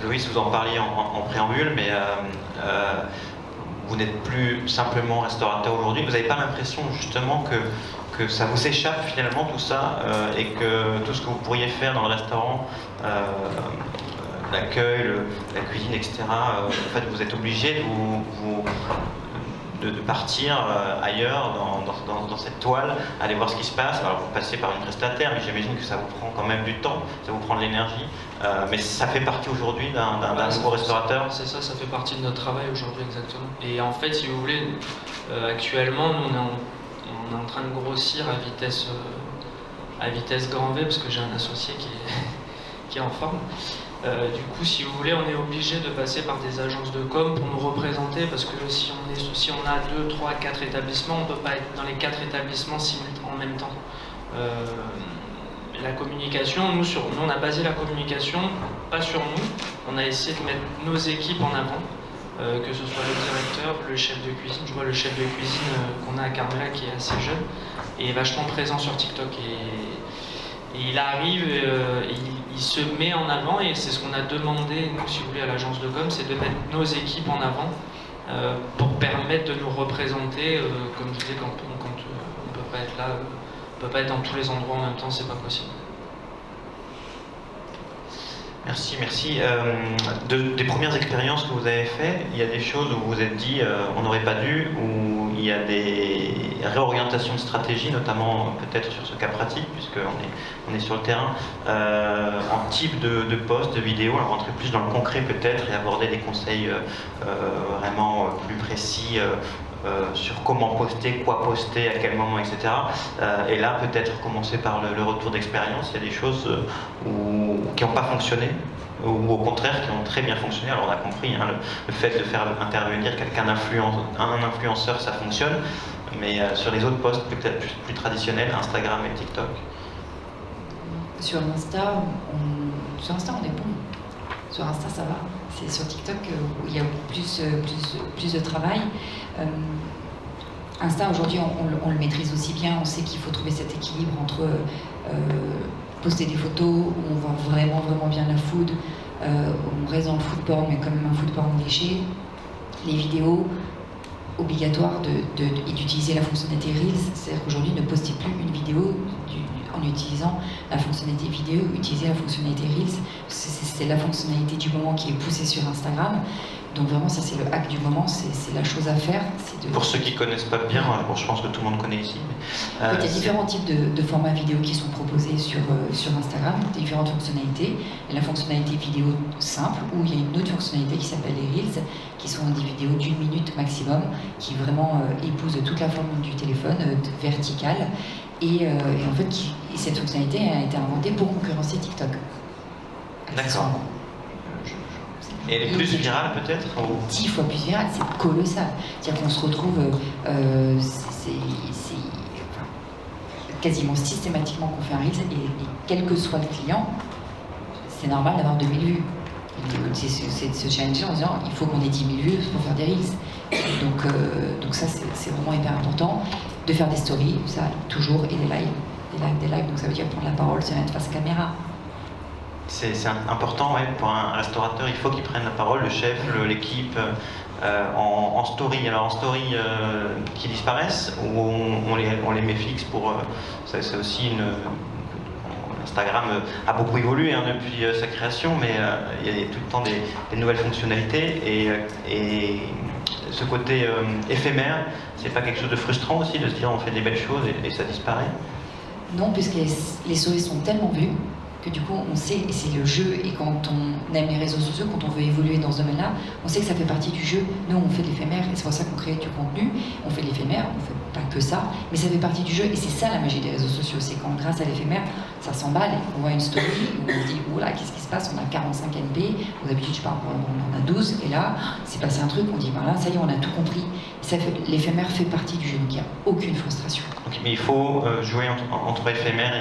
Louise, vous en parliez en préambule, mais vous n'êtes plus simplement restaurateur aujourd'hui. Vous n'avez pas l'impression justement que ça vous échappe finalement tout ça et que tout ce que vous pourriez faire dans le restaurant, l'accueil, la cuisine, etc., en fait vous êtes obligé de partir ailleurs dans cette toile, aller voir ce qui se passe. Alors vous passez par une prestataire, mais j'imagine que ça vous prend quand même du temps, ça vous prend de l'énergie, mais ça fait partie aujourd'hui d'un nouveau restaurateur. C'est ça, ça fait partie de notre travail aujourd'hui, exactement. Et en fait, si vous voulez, actuellement, nous, on est en train de grossir à vitesse grand V, parce que j'ai un associé qui est en forme. Du coup, si vous voulez, on est obligé de passer par des agences de com pour nous représenter, parce que si on a 2, 3, 4 établissements, on ne peut pas être dans les 4 établissements en même temps. La communication, nous on a basé la communication, pas sur nous, on a essayé de mettre nos équipes en avant, que ce soit le directeur, le chef de cuisine. Je vois le chef de cuisine qu'on a à Carmela qui est assez jeune et vachement présent sur TikTok. Et il arrive, il se met en avant, et c'est ce qu'on a demandé, nous, si vous voulez, à l'agence de com, c'est de mettre nos équipes en avant pour permettre de nous représenter. Comme je disais, quand on peut pas être là, on peut pas être dans tous les endroits en même temps, c'est pas possible. Merci, merci. Des premières expériences que vous avez faites, il y a des choses où vous vous êtes dit on n'aurait pas dû, ou il y a des réorientations de stratégie, notamment peut-être sur ce cas pratique, puisqu'on est sur le terrain, en type de post, de vidéo, alors rentrer plus dans le concret peut-être et aborder des conseils vraiment plus précis sur comment poster, quoi poster, à quel moment, etc. Et là, peut-être commencer par le retour d'expérience. Il y a des choses qui n'ont pas fonctionné, ou au contraire qui ont très bien fonctionné. Alors on a compris, hein, le fait de faire intervenir un influenceur, ça fonctionne, mais sur les autres posts peut-être plus traditionnels, Instagram et TikTok. Sur Insta, on est bon. Sur Insta, ça va. C'est sur TikTok où il y a plus de travail. Insta, aujourd'hui, on le maîtrise aussi bien. On sait qu'il faut trouver cet équilibre entre poster des photos où on voit vraiment bien la food, on reste dans le food porn, mais quand même un food porn léger. Les vidéos, obligatoires et d'utiliser la fonctionnalité Reels. C'est-à-dire qu'aujourd'hui, ne postez plus une vidéo en utilisant la fonctionnalité vidéo, utilisez la fonctionnalité Reels. C'est la fonctionnalité du moment qui est poussée sur Instagram. Donc vraiment, ça c'est le hack du moment, c'est la chose à faire. Pour ceux qui ne connaissent pas bien, bon, je pense que tout le monde connaît ici. En fait, il y a différents types de formats vidéo qui sont proposés sur Instagram, différentes fonctionnalités. Et la fonctionnalité vidéo simple, où il y a une autre fonctionnalité qui s'appelle les Reels, qui sont des vidéos d'1 minute maximum, qui vraiment épousent toute la forme du téléphone, verticale. Et en fait, cette fonctionnalité a été inventée pour concurrencer TikTok. D'accord. Et elle est plus virale peut-être 10 fois plus virale, c'est colossal. C'est-à-dire qu'on se retrouve quasiment systématiquement qu'on fait un Reels et quel que soit le client, c'est normal d'avoir 2000 vues. C'est de se challenger en disant il faut qu'on ait 10 000 vues pour faire des Reels. Donc ça c'est vraiment hyper important. De faire des stories, ça toujours, et des lives. Donc ça veut dire prendre la parole, se mettre face à caméra. C'est important, ouais, pour un restaurateur, il faut qu'il prenne la parole, le chef, l'équipe, en story. Alors en story qui disparaissent, ou on les met fixes pour... c'est aussi Instagram a beaucoup évolué depuis sa création, mais il y a tout le temps des nouvelles fonctionnalités, et ce côté éphémère, c'est pas quelque chose de frustrant aussi de se dire on fait des belles choses et ça disparaît? Non, puisque les stories sont tellement vues que du coup on sait, et c'est le jeu, et quand on aime les réseaux sociaux, quand on veut évoluer dans ce domaine-là, on sait que ça fait partie du jeu. Nous on fait de l'éphémère, et c'est pour ça qu'on crée du contenu, on fait de l'éphémère, on fait pas que ça, mais ça fait partie du jeu, et c'est ça la magie des réseaux sociaux, c'est quand grâce à l'éphémère, ça s'emballe, on voit une story, où on se dit, oula, qu'est-ce qui se passe, on a 45 NB, d'habitude je parle, on en a 12, et là, c'est passé un truc, on dit, voilà, ça y est, on a tout compris, l'éphémère fait partie du jeu, donc il n'y a aucune frustration. Okay, mais il faut jouer entre éphémère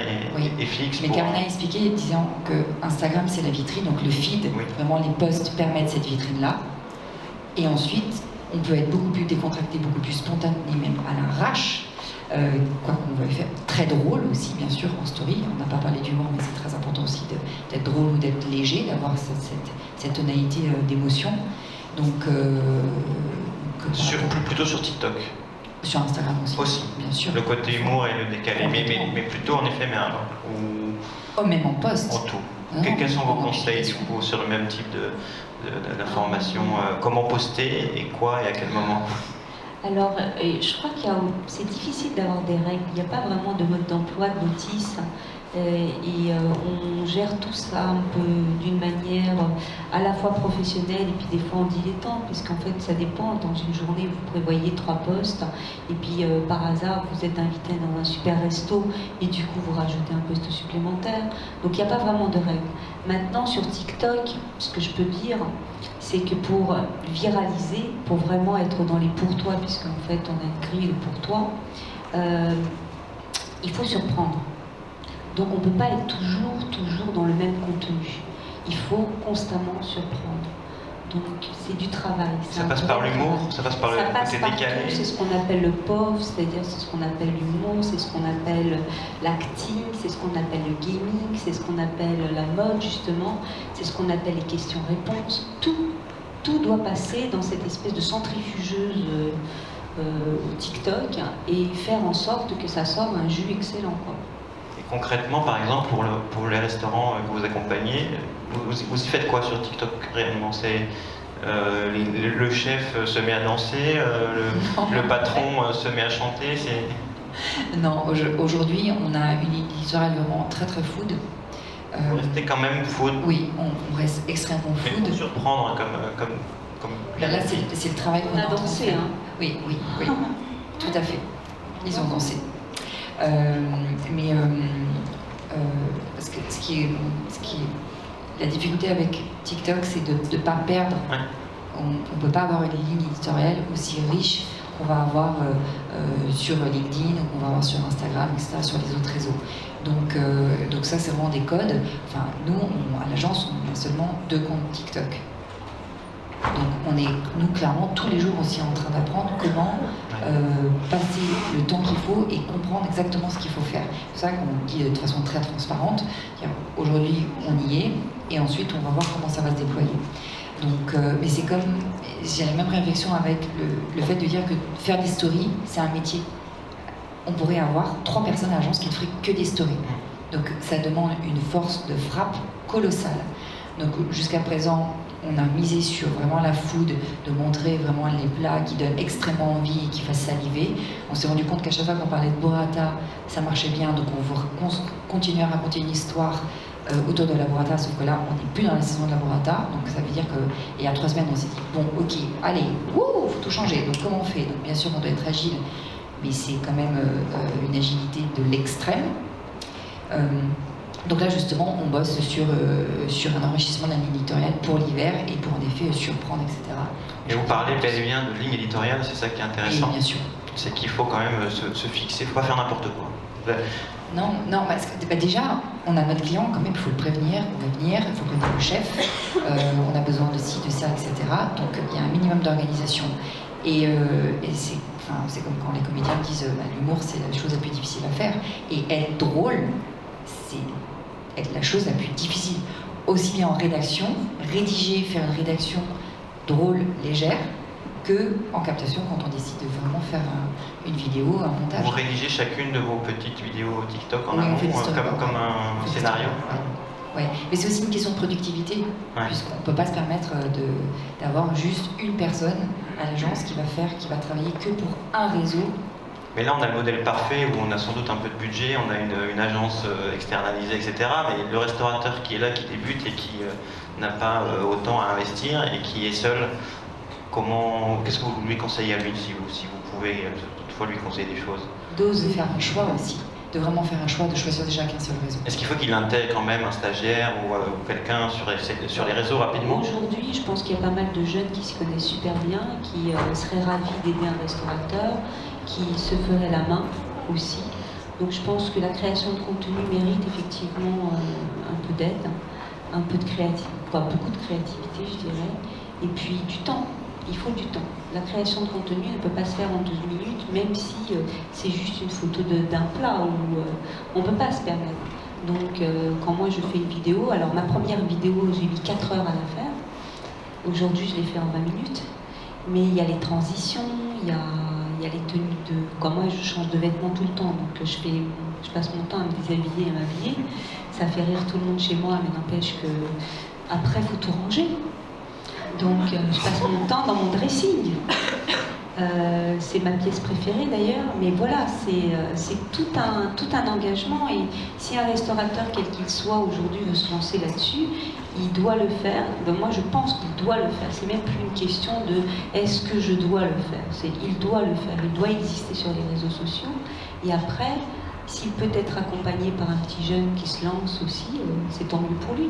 et fixe. Mais Karina a expliqué, disant que Instagram c'est la vitrine, donc le feed, vraiment les posts permettent cette vitrine-là. Et ensuite, on peut être beaucoup plus décontracté, beaucoup plus spontané, même à l'arrache, quoi qu'on veuille faire. Très drôle aussi, bien sûr, en story. On n'a pas parlé d'humour, mais c'est très important aussi d'être drôle ou d'être léger, d'avoir cette tonalité d'émotion. Donc plutôt sur TikTok. Sur Instagram aussi, bien sûr. Le côté humour et le décalé, mais plutôt en éphémère, ou même en post. En tout. Quels sont vos conseils du coup sur le même type d'information? Comment poster et quoi et à quel moment? Alors, je crois c'est difficile d'avoir des règles. Il n'y a pas vraiment de mode d'emploi, de notice. On gère tout ça un peu d'une manière à la fois professionnelle et puis des fois en dilettante, puisqu'en fait ça dépend. Dans une journée vous prévoyez 3 postes et puis par hasard vous êtes invité dans un super resto et du coup vous rajoutez un poste supplémentaire. Donc il n'y a pas vraiment de règles. Maintenant sur TikTok, ce que je peux dire, c'est que pour viraliser, pour vraiment être dans les pour-toi, puisqu'en fait on a une grille de pour-toi, il faut surprendre. Donc on ne peut pas être toujours dans le même contenu. Il faut constamment surprendre. Donc c'est du travail. Ça passe par l'humour, ça passe par le côté décalé. C'est ce qu'on appelle le POV, c'est-à-dire c'est ce qu'on appelle l'humour, c'est ce qu'on appelle l'acting, c'est ce qu'on appelle le gaming, c'est ce qu'on appelle la mode justement, c'est ce qu'on appelle les questions-réponses. Tout doit passer dans cette espèce de centrifugeuse TikTok et faire en sorte que ça sorte un jus excellent, quoi. Concrètement, par exemple, pour les restaurants que vous accompagnez, vous y faites quoi sur TikTok réellement? Le chef se met à danser, le patron se met à chanter? Non, aujourd'hui, on a une éditoriale vraiment très très food. Vous restez quand même food? Oui, on reste extrêmement food. Mais pour surprendre comme... Là c'est le travail qu'on a dansé. Hein. Oui, tout à fait. Ils ont dansé. Parce que la difficulté avec TikTok, c'est de ne pas perdre. Ouais. On ne peut pas avoir une ligne éditoriale aussi riche qu'on va avoir sur LinkedIn, qu'on va avoir sur Instagram, etc., sur les autres réseaux. Donc ça, c'est vraiment des codes. Enfin, nous, à l'agence, on a seulement 2 comptes TikTok. Donc nous, clairement, tous les jours aussi en train d'apprendre comment passer le temps qu'il faut et comprendre exactement ce qu'il faut faire. C'est ça qu'on dit de façon très transparente. Aujourd'hui, on y est, et ensuite, on va voir comment ça va se déployer. Donc, mais c'est comme, j'ai la même réflexion avec le fait de dire que faire des stories, c'est un métier. On pourrait avoir 3 personnes à l'agence qui ne feraient que des stories. Donc ça demande une force de frappe colossale. Donc jusqu'à présent, on a misé sur vraiment la food, de montrer vraiment les plats qui donnent extrêmement envie et qui fassent saliver. On s'est rendu compte qu'à chaque fois qu'on parlait de burrata, ça marchait bien, donc on veut continuer à raconter une histoire autour de la burrata, sauf que là, on n'est plus dans la saison de la burrata, donc ça veut dire que, et il y a 3 semaines, on s'est dit, bon, ok, allez, faut tout changer, donc comment on fait? Donc bien sûr, on doit être agile, mais c'est quand même une agilité de l'extrême. Donc là, justement, on bosse sur un enrichissement de la ligne éditoriale pour l'hiver et pour en effet surprendre, etc. Et vous parlez bel et bien de ligne éditoriale, c'est ça qui est intéressant. Et bien sûr. C'est qu'il faut quand même se fixer, il ne faut pas faire n'importe quoi. Non, parce que déjà, on a notre client, quand même, il faut le prévenir, on va venir, il faut prévenir le chef, on a besoin de ci, de ça, etc. Donc il y a un minimum d'organisation. Et c'est comme quand les comédiens disent l'humour, c'est la chose la plus difficile à faire. Et être drôle, c'est être la chose la plus difficile. Aussi bien en rédaction, rédiger, faire une rédaction drôle, légère, que en captation quand on décide de vraiment faire une vidéo, un montage. Vous rédigez chacune de vos petites vidéos TikTok en Oui, amont, comme un scénario. Ouais. Mais c'est aussi une question de productivité, puisqu'on ne peut pas se permettre d'avoir juste une personne à l'agence qui va travailler que pour un réseau. Mais là, on a le modèle parfait où on a sans doute un peu de budget, on a une agence externalisée, etc. Mais le restaurateur qui est là, qui débute et qui n'a pas autant à investir et qui est seul, qu'est-ce que vous lui conseillez à lui si vous pouvez toutefois lui conseiller des choses? D'oser faire un choix aussi, de vraiment faire un choix, de choisir déjà qu'un seul réseau. Est-ce qu'il faut qu'il intègre quand même un stagiaire ou quelqu'un sur les réseaux rapidement? Aujourd'hui, je pense qu'il y a pas mal de jeunes qui se connaissent super bien, qui seraient ravis d'aider un restaurateur, qui se feraient la main aussi. Donc je pense que la création de contenu mérite effectivement un peu d'aide, un peu de créativité, beaucoup de créativité, je dirais, et puis du temps. Il faut du temps. La création de contenu ne peut pas se faire en 12 minutes, même si c'est juste une photo d'un plat où on ne peut pas se permettre. Donc quand moi je fais une vidéo, alors ma première vidéo, j'ai mis 4 heures à la faire. Aujourd'hui, je l'ai fait en 20 minutes. Mais il y a les transitions, il y a les tenues de... Comme moi, je change de vêtements tout le temps, donc je passe mon temps à me déshabiller et à m'habiller. Ça fait rire tout le monde chez moi, mais n'empêche que après, il faut tout ranger. Donc, je passe mon temps dans mon dressing. C'est ma pièce préférée d'ailleurs, mais voilà, c'est tout un engagement. Et si un restaurateur, quel qu'il soit aujourd'hui, veut se lancer là-dessus, il doit le faire. Ben moi, je pense qu'il doit le faire. C'est même plus une question de est-ce que je dois le faire. C'est il doit le faire. Il doit exister sur les réseaux sociaux. Et après, s'il peut être accompagné par un petit jeune qui se lance aussi, c'est tant mieux pour lui.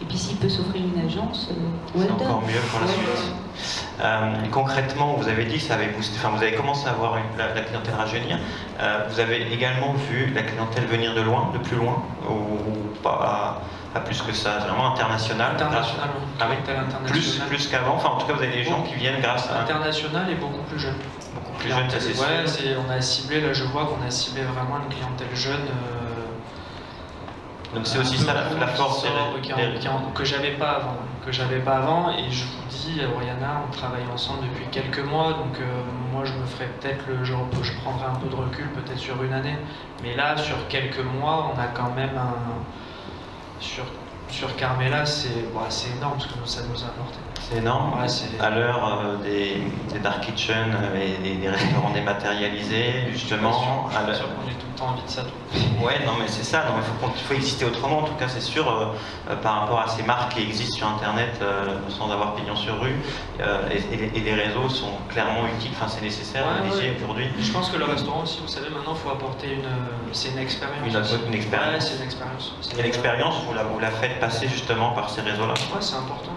Et puis s'il peut s'offrir une agence, c'est encore mieux pour la suite. Concrètement, vous avez dit que ça avait boosté, vous avez commencé à voir la clientèle rajeunir. Vous avez également vu la clientèle venir de loin, de plus loin, ou pas plus que ça, vraiment international. International, oui. Ah oui. International. Plus qu'avant. Enfin, en tout cas, vous avez des gens qui viennent grâce à international et beaucoup plus jeune. Beaucoup plus jeune, ça c'est sûr. On a ciblé, là je vois qu'on a ciblé vraiment une clientèle jeune. Donc c'est aussi ça la force que j'avais pas avant. Et je vous dis, Oriana, on travaille ensemble depuis quelques mois, donc moi je me ferai peut-être je prendrai un peu de recul peut-être sur une année, mais là sur quelques mois on a quand même sur Carmela c'est énorme ce que ça nous a apporté. C'est énorme, à l'heure des dark kitchen et des restaurants dématérialisés, justement. Je suis sûr qu'on est tout le temps envie de ça. Ouais, non mais c'est ça, il faut exister autrement, en tout cas c'est sûr, par rapport à ces marques qui existent sur Internet sans avoir pignon sur rue, et les réseaux sont clairement utiles, c'est nécessaire, aujourd'hui. Je pense que le restaurant aussi, vous savez, maintenant il faut apporter c'est une expérience. Une expérience. Ouais, c'est une expérience. Et l'expérience, vous la faites passer justement par ces réseaux-là. Ouais, c'est important.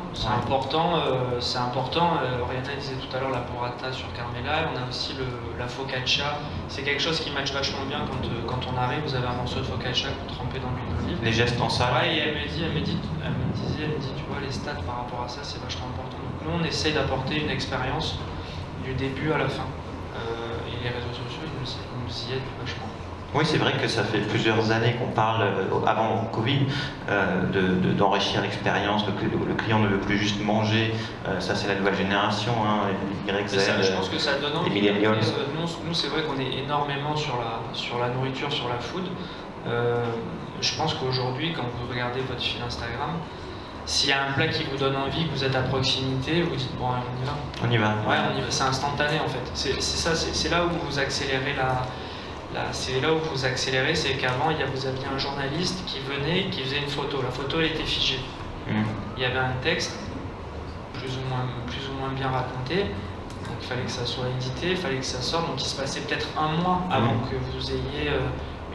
C'est important. Oriana disait tout à l'heure la burrata sur Carmela. On a aussi la focaccia. C'est quelque chose qui match vachement bien quand on arrive. Vous avez un morceau de focaccia trempé dans l'huile d'olive. Les gestes en salle. Ouais, et elle me dit, tu vois, les stats par rapport à ça, c'est vachement important. Donc nous, on essaye d'apporter une expérience du début à la fin. Et les réseaux sociaux, ils nous y aident vachement. Oui, c'est vrai que ça fait plusieurs années qu'on parle, avant Covid, d'enrichir l'expérience. Le client ne veut plus juste manger, ça c'est la nouvelle génération, je pense que ça donne envie. Les millennials. Nous c'est vrai qu'on est énormément sur la nourriture, sur la food. Je pense qu'aujourd'hui, quand vous regardez votre fil Instagram, S'il y a un plat qui vous donne envie, que vous êtes à proximité, vous dites bon, on y va. On y va. Ouais, on y va. C'est instantané en fait. C'est là où vous accélérez c'est là où vous accélérez, c'est qu'avant vous aviez un journaliste qui venait, qui faisait une photo. La photo elle était figée. Il y avait un texte plus ou moins bien raconté. Donc il fallait que ça soit édité, il fallait que ça sorte. Donc il se passait peut-être un mois avant que vous ayez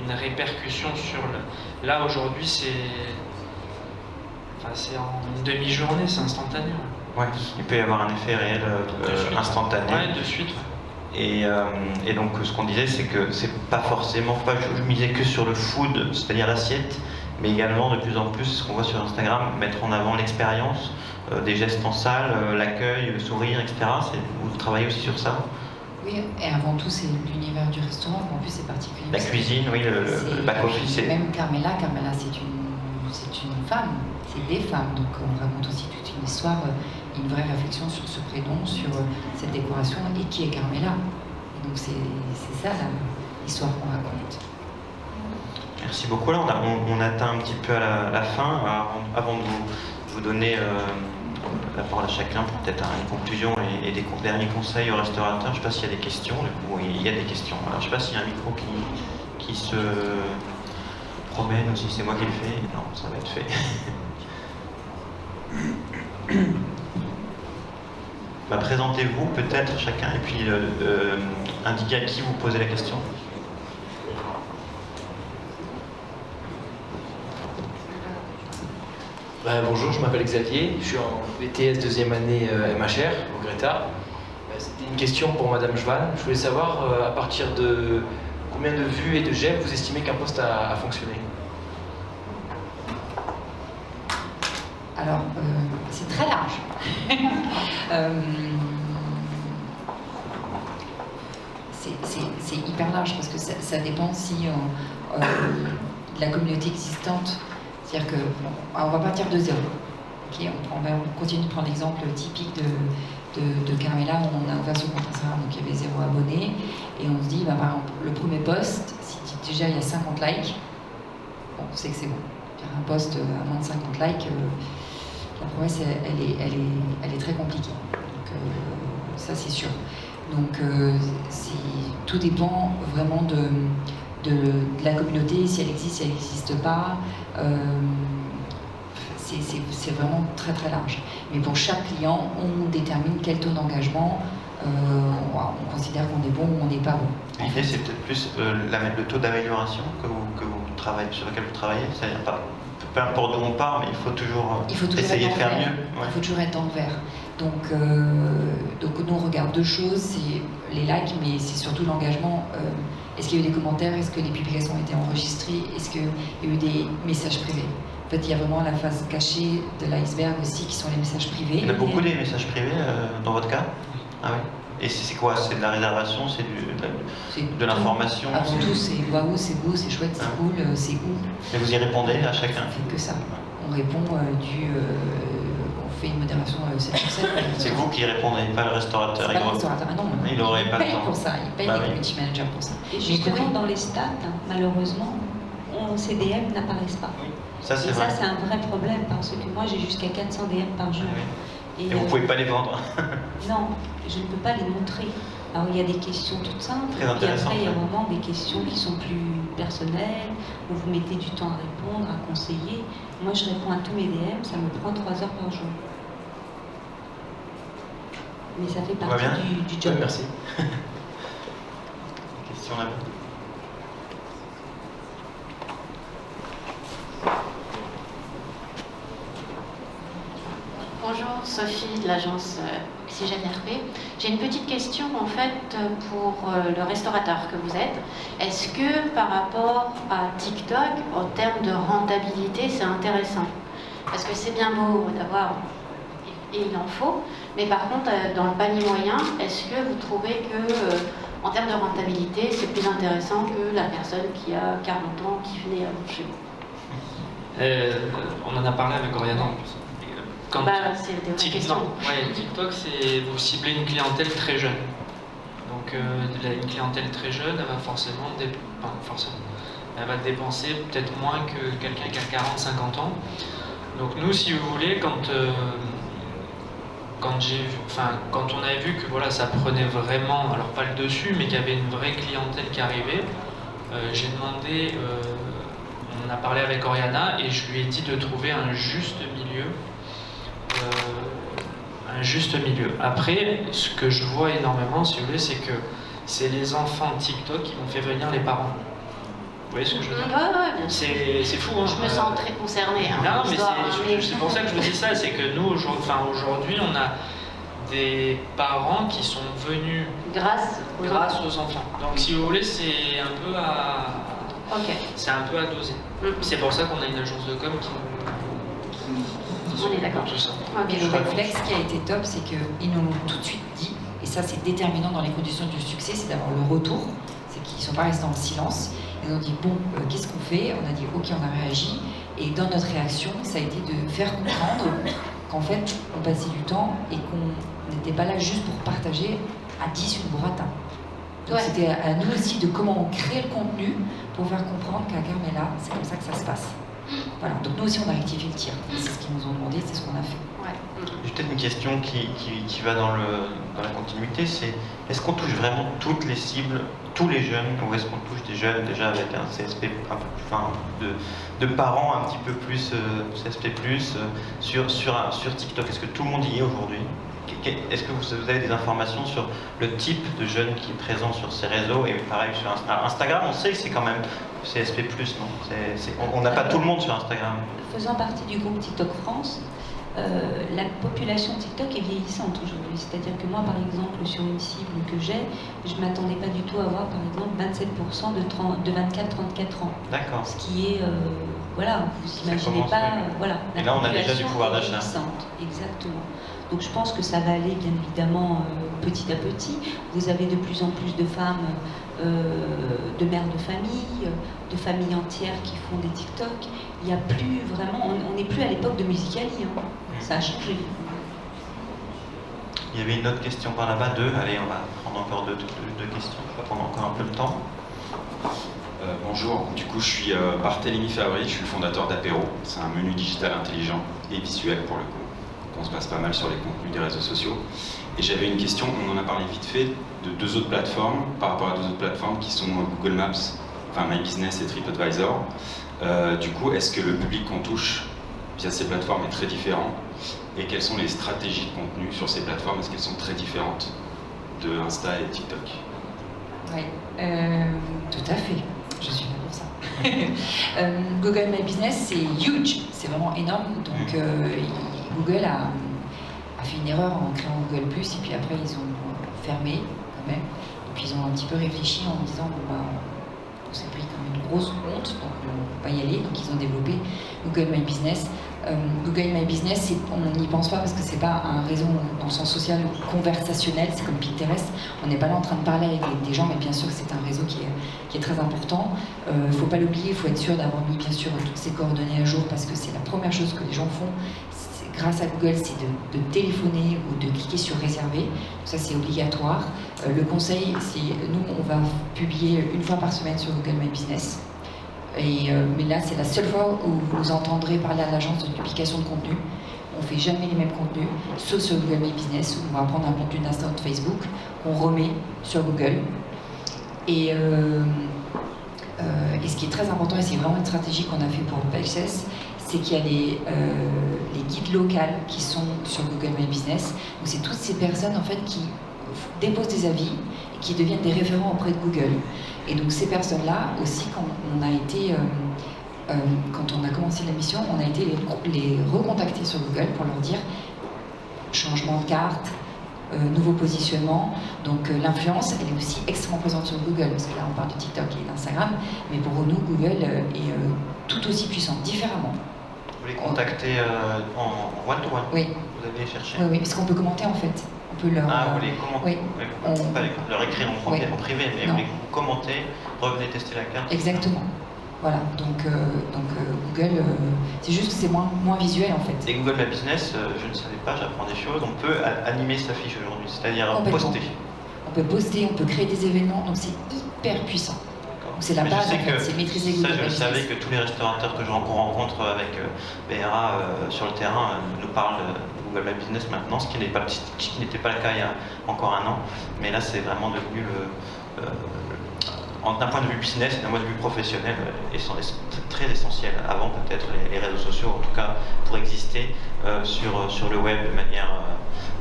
une répercussion sur le. Là aujourd'hui c'est en une demi-journée, c'est instantané. Ouais, il peut y avoir un effet réel instantané. Ouais, de suite. Et donc ce qu'on disait, c'est que c'est pas forcément, je misais que sur le food, c'est-à-dire l'assiette, mais également de plus en plus, ce qu'on voit sur Instagram, mettre en avant l'expérience, des gestes en salle, l'accueil, le sourire, etc. Vous travaillez aussi sur ça? Oui, et avant tout, c'est l'univers du restaurant, en plus c'est particulier. La cuisine, oui, le back-office. Même Carmela, c'est une femme, c'est des femmes, donc on raconte aussi toute une histoire, une vraie réflexion sur ce prénom, sur cette décoration et qui est Carmela. Et donc c'est ça l'histoire qu'on raconte. Merci beaucoup. Là, on atteint un petit peu à la fin. Alors, avant de vous donner la parole à chacun pour peut-être une conclusion et des derniers conseils aux restaurateurs, je ne sais pas s'il y a des questions. Oui, il y a des questions. Alors, je ne sais pas s'il y a un micro qui se promène ou si c'est moi qui le fais. Non, ça va être fait. Présentez-vous peut-être chacun et puis indiquez à qui vous posez la question. Bonjour, je m'appelle Xavier, je suis en BTS deuxième année MHR au Greta. C'était une question pour Madame Joanne. Je voulais savoir à partir de combien de vues et de j'aime vous estimez qu'un poste a fonctionné? Alors, c'est très large. C'est hyper large parce que ça dépend si de la communauté existante. C'est-à-dire qu'on va partir de zéro. Okay, on continue de prendre l'exemple typique de Carmela, où on a ouvert ce compte Instagram, donc il y avait 0 abonnés, et on se dit, par exemple, le premier post, si déjà il y a 50 likes, bon, on sait que c'est bon. Un post à moins de 50 likes, la promesse, elle est très compliquée. Donc, ça, c'est sûr. Donc, tout dépend vraiment de la communauté, si elle existe, si elle n'existe pas. C'est vraiment très très large. Mais pour chaque client, on détermine quel taux d'engagement on considère qu'on est bon ou on n'est pas bon. L'idée, c'est peut-être plus le taux d'amélioration sur lequel vous travaillez. C'est-à-dire peu importe d'où on part, mais il faut toujours essayer de faire mieux. Ouais. Il faut toujours être dans le vert. Donc nous, on regarde deux choses, c'est les likes, mais c'est surtout l'engagement. Est-ce qu'il y a eu des commentaires? Est-ce que les publications ont été enregistrées? Est-ce qu'il y a eu des messages privés? En fait, il y a vraiment la face cachée de l'iceberg aussi, qui sont les messages privés. Il y en a beaucoup des messages privés dans votre cas? Ah oui. Et c'est quoi? C'est de la réservation? C'est de l'information? Avant tout, c'est waouh, c'est beau, c'est chouette, c'est cool, c'est où? Et vous y répondez à chacun? On fait que ça. On répond on fait une modération 7 sur 7. C'est vous qui répondez, pas le restaurateur. Pas le restaurateur, non. Il n'aurait pas le temps. Pour ça, il paye les community managers pour ça. Et justement, dans les stats, malheureusement, ces DM n'apparaissent pas. Oui. Ça, c'est et vrai. Ça, c'est un vrai problème, parce que moi, j'ai jusqu'à 400 DM par jour. Oui. Et vous ne pouvez pas les vendre? Non, je ne peux pas les montrer. Alors, il y a des questions toutes simples, Très et puis après, il y a ouais. vraiment des questions qui sont plus personnelles, où vous mettez du temps à répondre, à conseiller. Moi, je réponds à tous mes DM, ça me prend 3 heures par jour. Mais ça fait partie du job. Oui, merci. Question là-bas. Bonjour, Sophie de l'agence Oxygène RP. J'ai une petite question en fait pour le restaurateur que vous êtes. Est-ce que par rapport à TikTok, en termes de rentabilité, c'est intéressant? Parce que c'est bien beau d'avoir, et il en faut, mais par contre, dans le panier moyen, est-ce que vous trouvez que en termes de rentabilité, c'est plus intéressant que la personne qui a 40 ans qui venait chez vous? On en a parlé avec Oriana en plus. C'est des vraies questions. TikTok, c'est vous ciblez une clientèle très jeune. Donc une clientèle très jeune, elle va forcément, elle va dépenser peut-être moins que quelqu'un qui a 40-50 ans. Donc nous, si vous voulez, quand on avait vu que voilà, ça prenait vraiment, alors pas le dessus, mais qu'il y avait une vraie clientèle qui arrivait, j'ai demandé, on a parlé avec Oriana et je lui ai dit de trouver un juste milieu. Après, ce que je vois énormément, si vous voulez, c'est que c'est les enfants TikTok qui vont faire venir les parents. Vous voyez ce que je veux dire? Ouais, c'est fou, hein. Je me sens très concernée. Hein, non, mais l'histoire, c'est pour ça que je vous dis ça, c'est que nous, aujourd'hui, on a des parents qui sont venus grâce aux enfants. Donc, si vous voulez, c'est un peu à doser. C'est pour ça qu'on a une agence de com qui on est d'accord. tout ça. Et le réflexe qui a été top, c'est qu'ils nous l'ont tout de suite dit, et ça c'est déterminant dans les conditions du succès, c'est d'avoir le retour, c'est qu'ils ne sont pas restés en silence. Ils ont dit bon, qu'est-ce qu'on fait? On a dit ok, on a réagi, et dans notre réaction, ça a été de faire comprendre qu'en fait, on passait du temps et qu'on n'était pas là juste pour partager à 10 une burrata. Donc c'était à nous aussi de comment on crée le contenu pour faire comprendre qu'à Carmela, c'est comme ça que ça se passe. Voilà, donc nous aussi on a rectifié le tir. C'est ce qu'ils nous ont demandé, c'est ce qu'on a fait. J'ai peut-être une question qui va dans la continuité, c'est est-ce qu'on touche vraiment toutes les cibles, tous les jeunes, ou est-ce qu'on touche des jeunes déjà avec un CSP un peu plus, enfin, de parents un petit peu plus CSP+, sur TikTok? Est-ce que tout le monde y est aujourd'hui? Est-ce que vous avez des informations sur le type de jeune qui est présent sur ces réseaux? Et pareil sur Instagram, on sait que c'est quand même CSP+, non? On n'a pas tout le monde sur Instagram. Faisant partie du groupe TikTok France, la population TikTok est vieillissante aujourd'hui. C'est-à-dire que moi, par exemple, sur une cible que j'ai, je ne m'attendais pas du tout à avoir, par exemple, 27% de 24-34 ans. D'accord. Ce qui est, voilà, vous imaginez pas, voilà. Et là, on a déjà du pouvoir d'achat. Exactement. Donc je pense que ça va aller, bien évidemment, petit à petit. Vous avez de plus en plus de femmes, de mères de famille, de familles entières qui font des TikTok. Il n'y a plus vraiment, on n'est plus à l'époque de Musical.ly, hein. Ça a changé. Il y avait une autre question par là-bas, allez, on va prendre encore deux questions, on va prendre encore un peu le temps. Bonjour, du coup je suis Barthélémy Fabry, je suis le fondateur d'Apéro. C'est un menu digital intelligent et visuel pour le coup. On se base pas mal sur les contenus des réseaux sociaux. Et j'avais une question, on en a parlé vite fait, de deux autres plateformes, par rapport à deux autres plateformes qui sont Google Maps, enfin My Business et TripAdvisor. Du coup, est-ce que le public qu'on touche via ces plateformes est très différent? Et quelles sont les stratégies de contenu sur ces plateformes? Est-ce qu'elles sont très différentes de Insta et TikTok? Oui, tout à fait. Je suis là pour ça. Google My Business, c'est huge, c'est vraiment énorme. Donc Google a fait une erreur en créant Google+, et puis après ils ont fermé quand même. Et puis ils ont un petit peu réfléchi en disant bon, bah, on s'est pris comme une grosse honte, donc on va pas y aller. Donc ils ont développé Google My Business. Google My Business, on n'y pense pas parce que c'est pas un réseau dans le sens social ou conversationnel, c'est comme Pinterest. On n'est pas là en train de parler avec des gens, mais bien sûr que c'est un réseau qui est très important. Faut pas l'oublier, il faut être sûr d'avoir mis bien sûr toutes ces coordonnées à jour parce que c'est la première chose que les gens font. Grâce à Google, c'est de téléphoner ou de cliquer sur réserver. Ça, c'est obligatoire. Le conseil, c'est nous, on va publier une fois par semaine sur Google My Business. Mais là, c'est la seule fois où vous entendrez parler à l'agence de publication de contenu. On ne fait jamais les mêmes contenus, sauf sur Google My Business, où on va prendre un contenu d'Insta ou de Facebook, qu'on remet sur Google. Et ce qui est très important, et c'est vraiment une stratégie qu'on a fait pour PageSess, c'est qu'il y a les guides locales qui sont sur Google My Business. Donc c'est toutes ces personnes en fait qui déposent des avis et qui deviennent des référents auprès de Google. Et donc ces personnes-là aussi, quand on a commencé la mission, on a été les recontacter sur Google pour leur dire changement de carte, nouveau positionnement. Donc l'influence, elle est aussi extrêmement présente sur Google, parce que là on parle de TikTok et d'Instagram, mais pour nous, Google est tout aussi puissant, différemment. Vous les contactez en one-to-one? Oui. Vous allez les chercher? Oui, parce qu'on peut commenter en fait. On peut leur... Ah, vous les commentez? Oui. On peut pas leur écrire en privé, mais Non. vous les commentez, revenez tester la carte. Exactement. Voilà, donc Google, c'est juste que c'est moins visuel en fait. Et Google My Business, je ne savais pas, j'apprends des choses, on peut animer sa fiche aujourd'hui, c'est-à-dire poster. On peut poster, on peut créer des événements, donc c'est hyper puissant. Donc c'est la Mais base, je sais en fait, que c'est maîtriser ça, Google je Business. savais que tous les restaurateurs que je rencontre avec BRA sur le terrain nous parlent de Google My Business maintenant, ce qui n'était pas le cas il y a encore un an. Mais là, c'est vraiment devenu d'un point de vue business et d'un point de vue professionnel, très essentiel. Avant, peut-être, les réseaux sociaux, en tout cas, pour exister sur le web de manière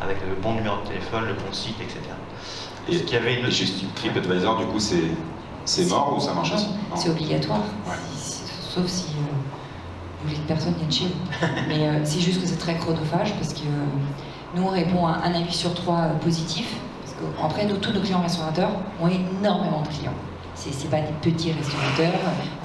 avec le bon numéro de téléphone, le bon site, etc. Et qu'il y avait une... juste TripAdvisor, du coup, c'est mort ou ça marche aussi? Non. C'est obligatoire, Ouais. sauf si vous voulez que personne vienne chez vous. Mais c'est juste que c'est très chronophage parce que nous on répond à un avis sur 3 positif. Parce qu'après, tous nos clients restaurateurs ont énormément de clients. C'est pas des petits restaurateurs,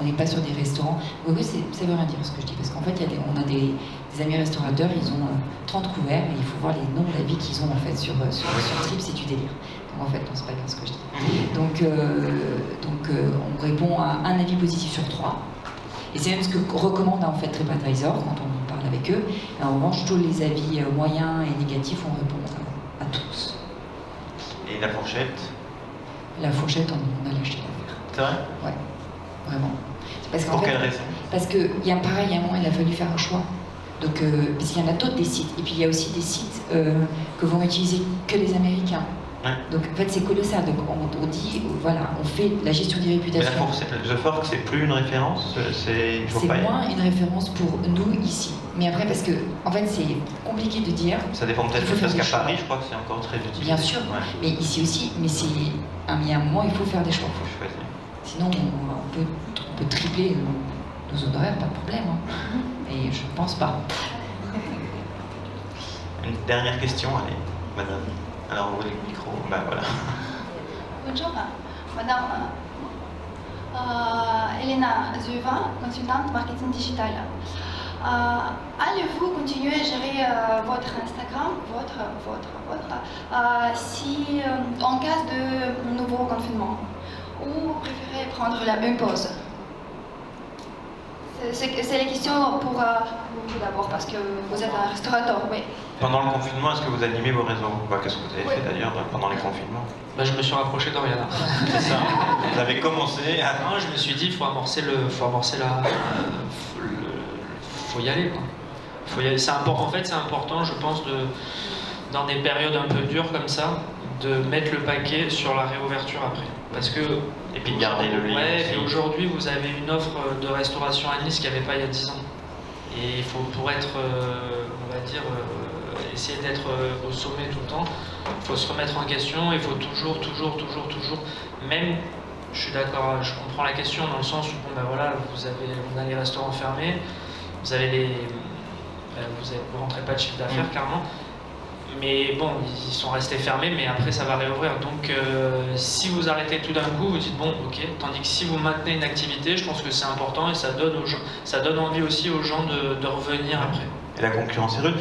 on n'est pas sur des restaurants. Oui, ça veut rien dire ce que je dis, parce qu'en fait, on a des amis restaurateurs, ils ont 30 couverts, et il faut voir les nombres d'avis qu'ils ont en fait sur Trip, c'est du délire. Donc en fait, non, c'est pas bien ce que je dis. Donc on répond à un avis positif sur 3. Et c'est même ce que recommande en fait TripAdvisor quand on parle avec eux. Et en revanche, tous les avis moyens et négatifs, on répond à tous. Et la fourchette? La fourchette, on a lâché l'affaire. C'est vrai? Ouais, vraiment. Parce qu'en Pour fait, quelle raison? Parce qu'il y a pareil, à un moment, il a fallu faire un choix. Donc, parce qu'il y en a d'autres des sites. Et puis il y a aussi des sites que vont utiliser que les Américains. Ouais. Donc en fait, c'est colossal. Donc on dit, voilà, on fait la gestion des Mais réputations. la fourchette, The Fork, c'est plus une référence? Il faut C'est pas y aller. moins une référence pour nous ici. Mais après, parce que en fait, c'est compliqué de dire. Ça dépend Il peut-être faut faire parce des qu'à choix. Paris, je crois que c'est encore très utilisé. Bien sûr, Ouais. mais ici aussi. Mais il y a un moment, il faut faire des choix. Faut choisir. Sinon, on peut tripler nos honoraires, pas de problème. Hein. Et je pense pas. Une dernière question, allez, madame. Alors, vous voulez le micro? Ben voilà. Bonjour, madame Elena Zueva, consultante marketing digital. Allez-vous continuer à gérer votre Instagram, si en cas de nouveau confinement, ou vous préférez prendre la même pause? C'est la question pour vous d'abord, parce que vous êtes un restaurateur, oui. Pendant le confinement, est-ce que vous animez vos réseaux? Qu'est-ce que vous avez fait d'ailleurs pendant les confinements? Je me suis rapproché d'Oriana. C'est ça. Vous avez commencé à... Non, je me suis dit, il faut amorcer faut y aller, quoi. Faut y aller. En fait, c'est important, je pense, dans des périodes un peu dures comme ça, de mettre le paquet sur la réouverture après. Parce que... Et puis de garder le lien. Ouais, aussi. et aujourd'hui, vous avez une offre de restauration à Nice qu'il n'y avait pas il y a 10 ans. Et il faut, pour être, on va dire, essayer d'être au sommet tout le temps, il faut se remettre en question, il faut toujours, même, je suis d'accord, je comprends la question dans le sens où, on a les restaurants fermés, vous rentrez pas de chiffre d'affaires, clairement. Mais bon, ils sont restés fermés, mais après ça va réouvrir. Donc si vous arrêtez tout d'un coup, vous dites bon, ok. Tandis que si vous maintenez une activité, je pense que c'est important et ça donne envie aussi aux gens de revenir après. Et la concurrence est rude.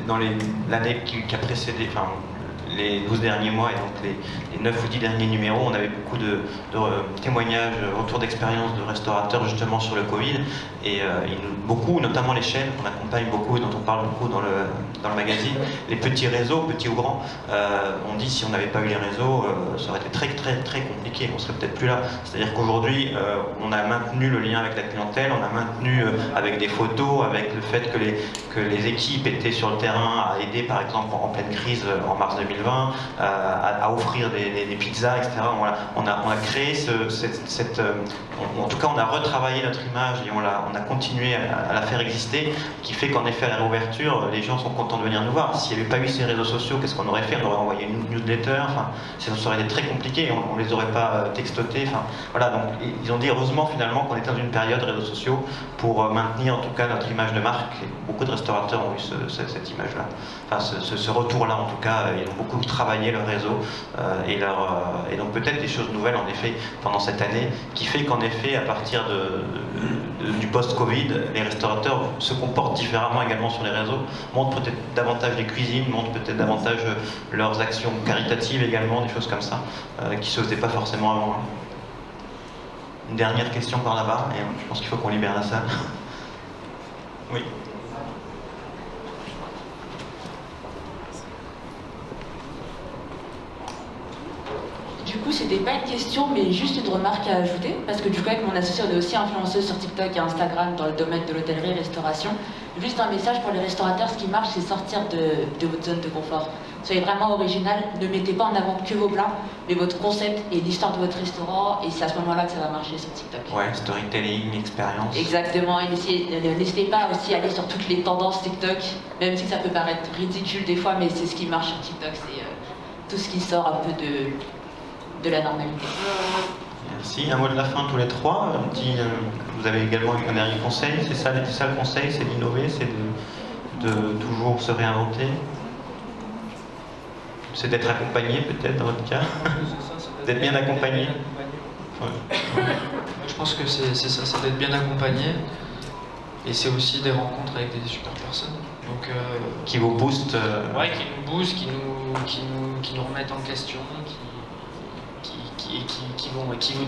Dans l'année qui a précédé, enfin, les 12 derniers mois et donc les 9 ou 10 derniers numéros, on avait beaucoup de témoignages, retours d'expérience de restaurateurs justement sur le Covid. Et beaucoup, notamment les chaînes qu'on accompagne beaucoup et dont on parle beaucoup dans le magazine, les petits réseaux, petits ou grands, on dit si on n'avait pas eu les réseaux, ça aurait été très compliqué, on serait peut-être plus là. C'est-à-dire qu'aujourd'hui, on a maintenu le lien avec la clientèle, on a maintenu avec des photos, avec le fait que les équipes étaient sur le terrain à aider par exemple en pleine crise en mars 2020, à offrir des pizzas, etc. On a créé en tout cas on a retravaillé notre image et on a continué à la faire exister, qui fait qu'en effet à la réouverture, les gens sont contents de venir nous voir. S'il n'y avait pas eu ces réseaux sociaux, qu'est-ce qu'on aurait fait? On aurait envoyé une newsletter, ça aurait été très compliqué, on les aurait pas textotés. Voilà, donc ils ont dit heureusement finalement qu'on était dans une période réseaux sociaux pour maintenir en tout cas notre image de marque. Et beaucoup de restaurateurs ont eu cette image-là, ce retour-là en tout cas, ils ont beaucoup travaillé leur réseau et donc peut-être des choses nouvelles en effet pendant cette année qui fait qu'en effet à partir du post-Covid, les restaurateurs se comportent différemment également sur les réseaux, montrent peut-être davantage les cuisines, montrent peut-être davantage leurs actions caritatives également, des choses comme ça, qui ne se faisaient pas forcément avant. Une dernière question par là-bas, et je pense qu'il faut qu'on libère la salle. Oui. Du coup, c'était pas une question, mais juste une remarque à ajouter, parce que du coup, avec mon associé, on est aussi influenceuse sur TikTok et Instagram dans le domaine de l'hôtellerie-restauration. Juste un message pour les restaurateurs, ce qui marche, c'est sortir de votre zone de confort. Soyez vraiment original, ne mettez pas en avant que vos plats, mais votre concept et l'histoire de votre restaurant, et c'est à ce moment-là que ça va marcher sur TikTok. Ouais, storytelling, expérience. Exactement, et n'hésitez pas aussi à aller sur toutes les tendances TikTok, même si ça peut paraître ridicule des fois, mais c'est ce qui marche sur TikTok, c'est tout ce qui sort un peu de la normalité. Merci. Un mot de la fin tous les trois. Vous avez également un dernier conseil, c'est ça le conseil, c'est d'innover, c'est de toujours se réinventer. C'est d'être accompagné peut-être dans votre cas. D'être bien accompagné. Ouais. Je pense que c'est ça, c'est d'être bien accompagné. Et c'est aussi des rencontres avec des super personnes. Donc, qui vous boostent. Ouais, qui nous boostent, qui nous remettent en question,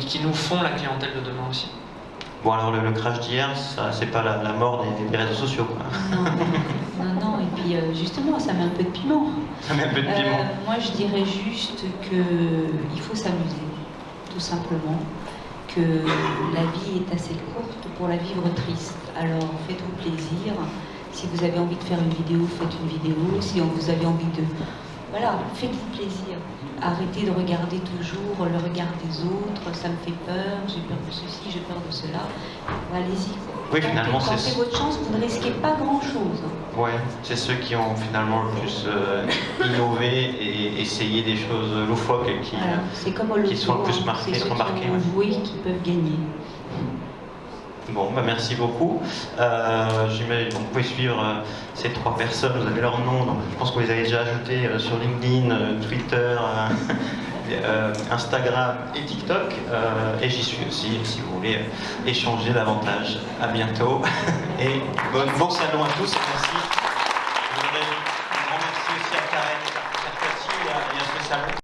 qui nous font la clientèle de demain aussi. Bon alors le crash d'hier, c'est pas la mort des réseaux sociaux quoi. Non, et puis justement ça met un peu de piment. Ça met un peu de piment. Moi je dirais juste qu'il faut s'amuser, tout simplement, que la vie est assez courte pour la vivre triste. Alors faites-vous plaisir, si vous avez envie de faire une vidéo, faites une vidéo, si vous avez envie de... Voilà, faites-vous plaisir. Arrêtez de regarder toujours le regard des autres, ça me fait peur, j'ai peur de ceci, j'ai peur de cela. Allez-y. Oui, finalement, c'est votre chance, vous ne risquez pas grand-chose. Ouais, c'est ceux qui ont finalement le plus innové et essayé des choses loufoques et qui sont le plus remarqués. C'est ceux qui ont joué qui peuvent gagner. Bon, bah merci beaucoup. J'imagine vous pouvez suivre ces trois personnes, vous avez leur nom, donc je pense que vous les avez déjà ajoutés sur LinkedIn, Twitter, Instagram et TikTok. Et j'y suis aussi, si vous voulez échanger davantage. À bientôt et bon salon à tous et merci.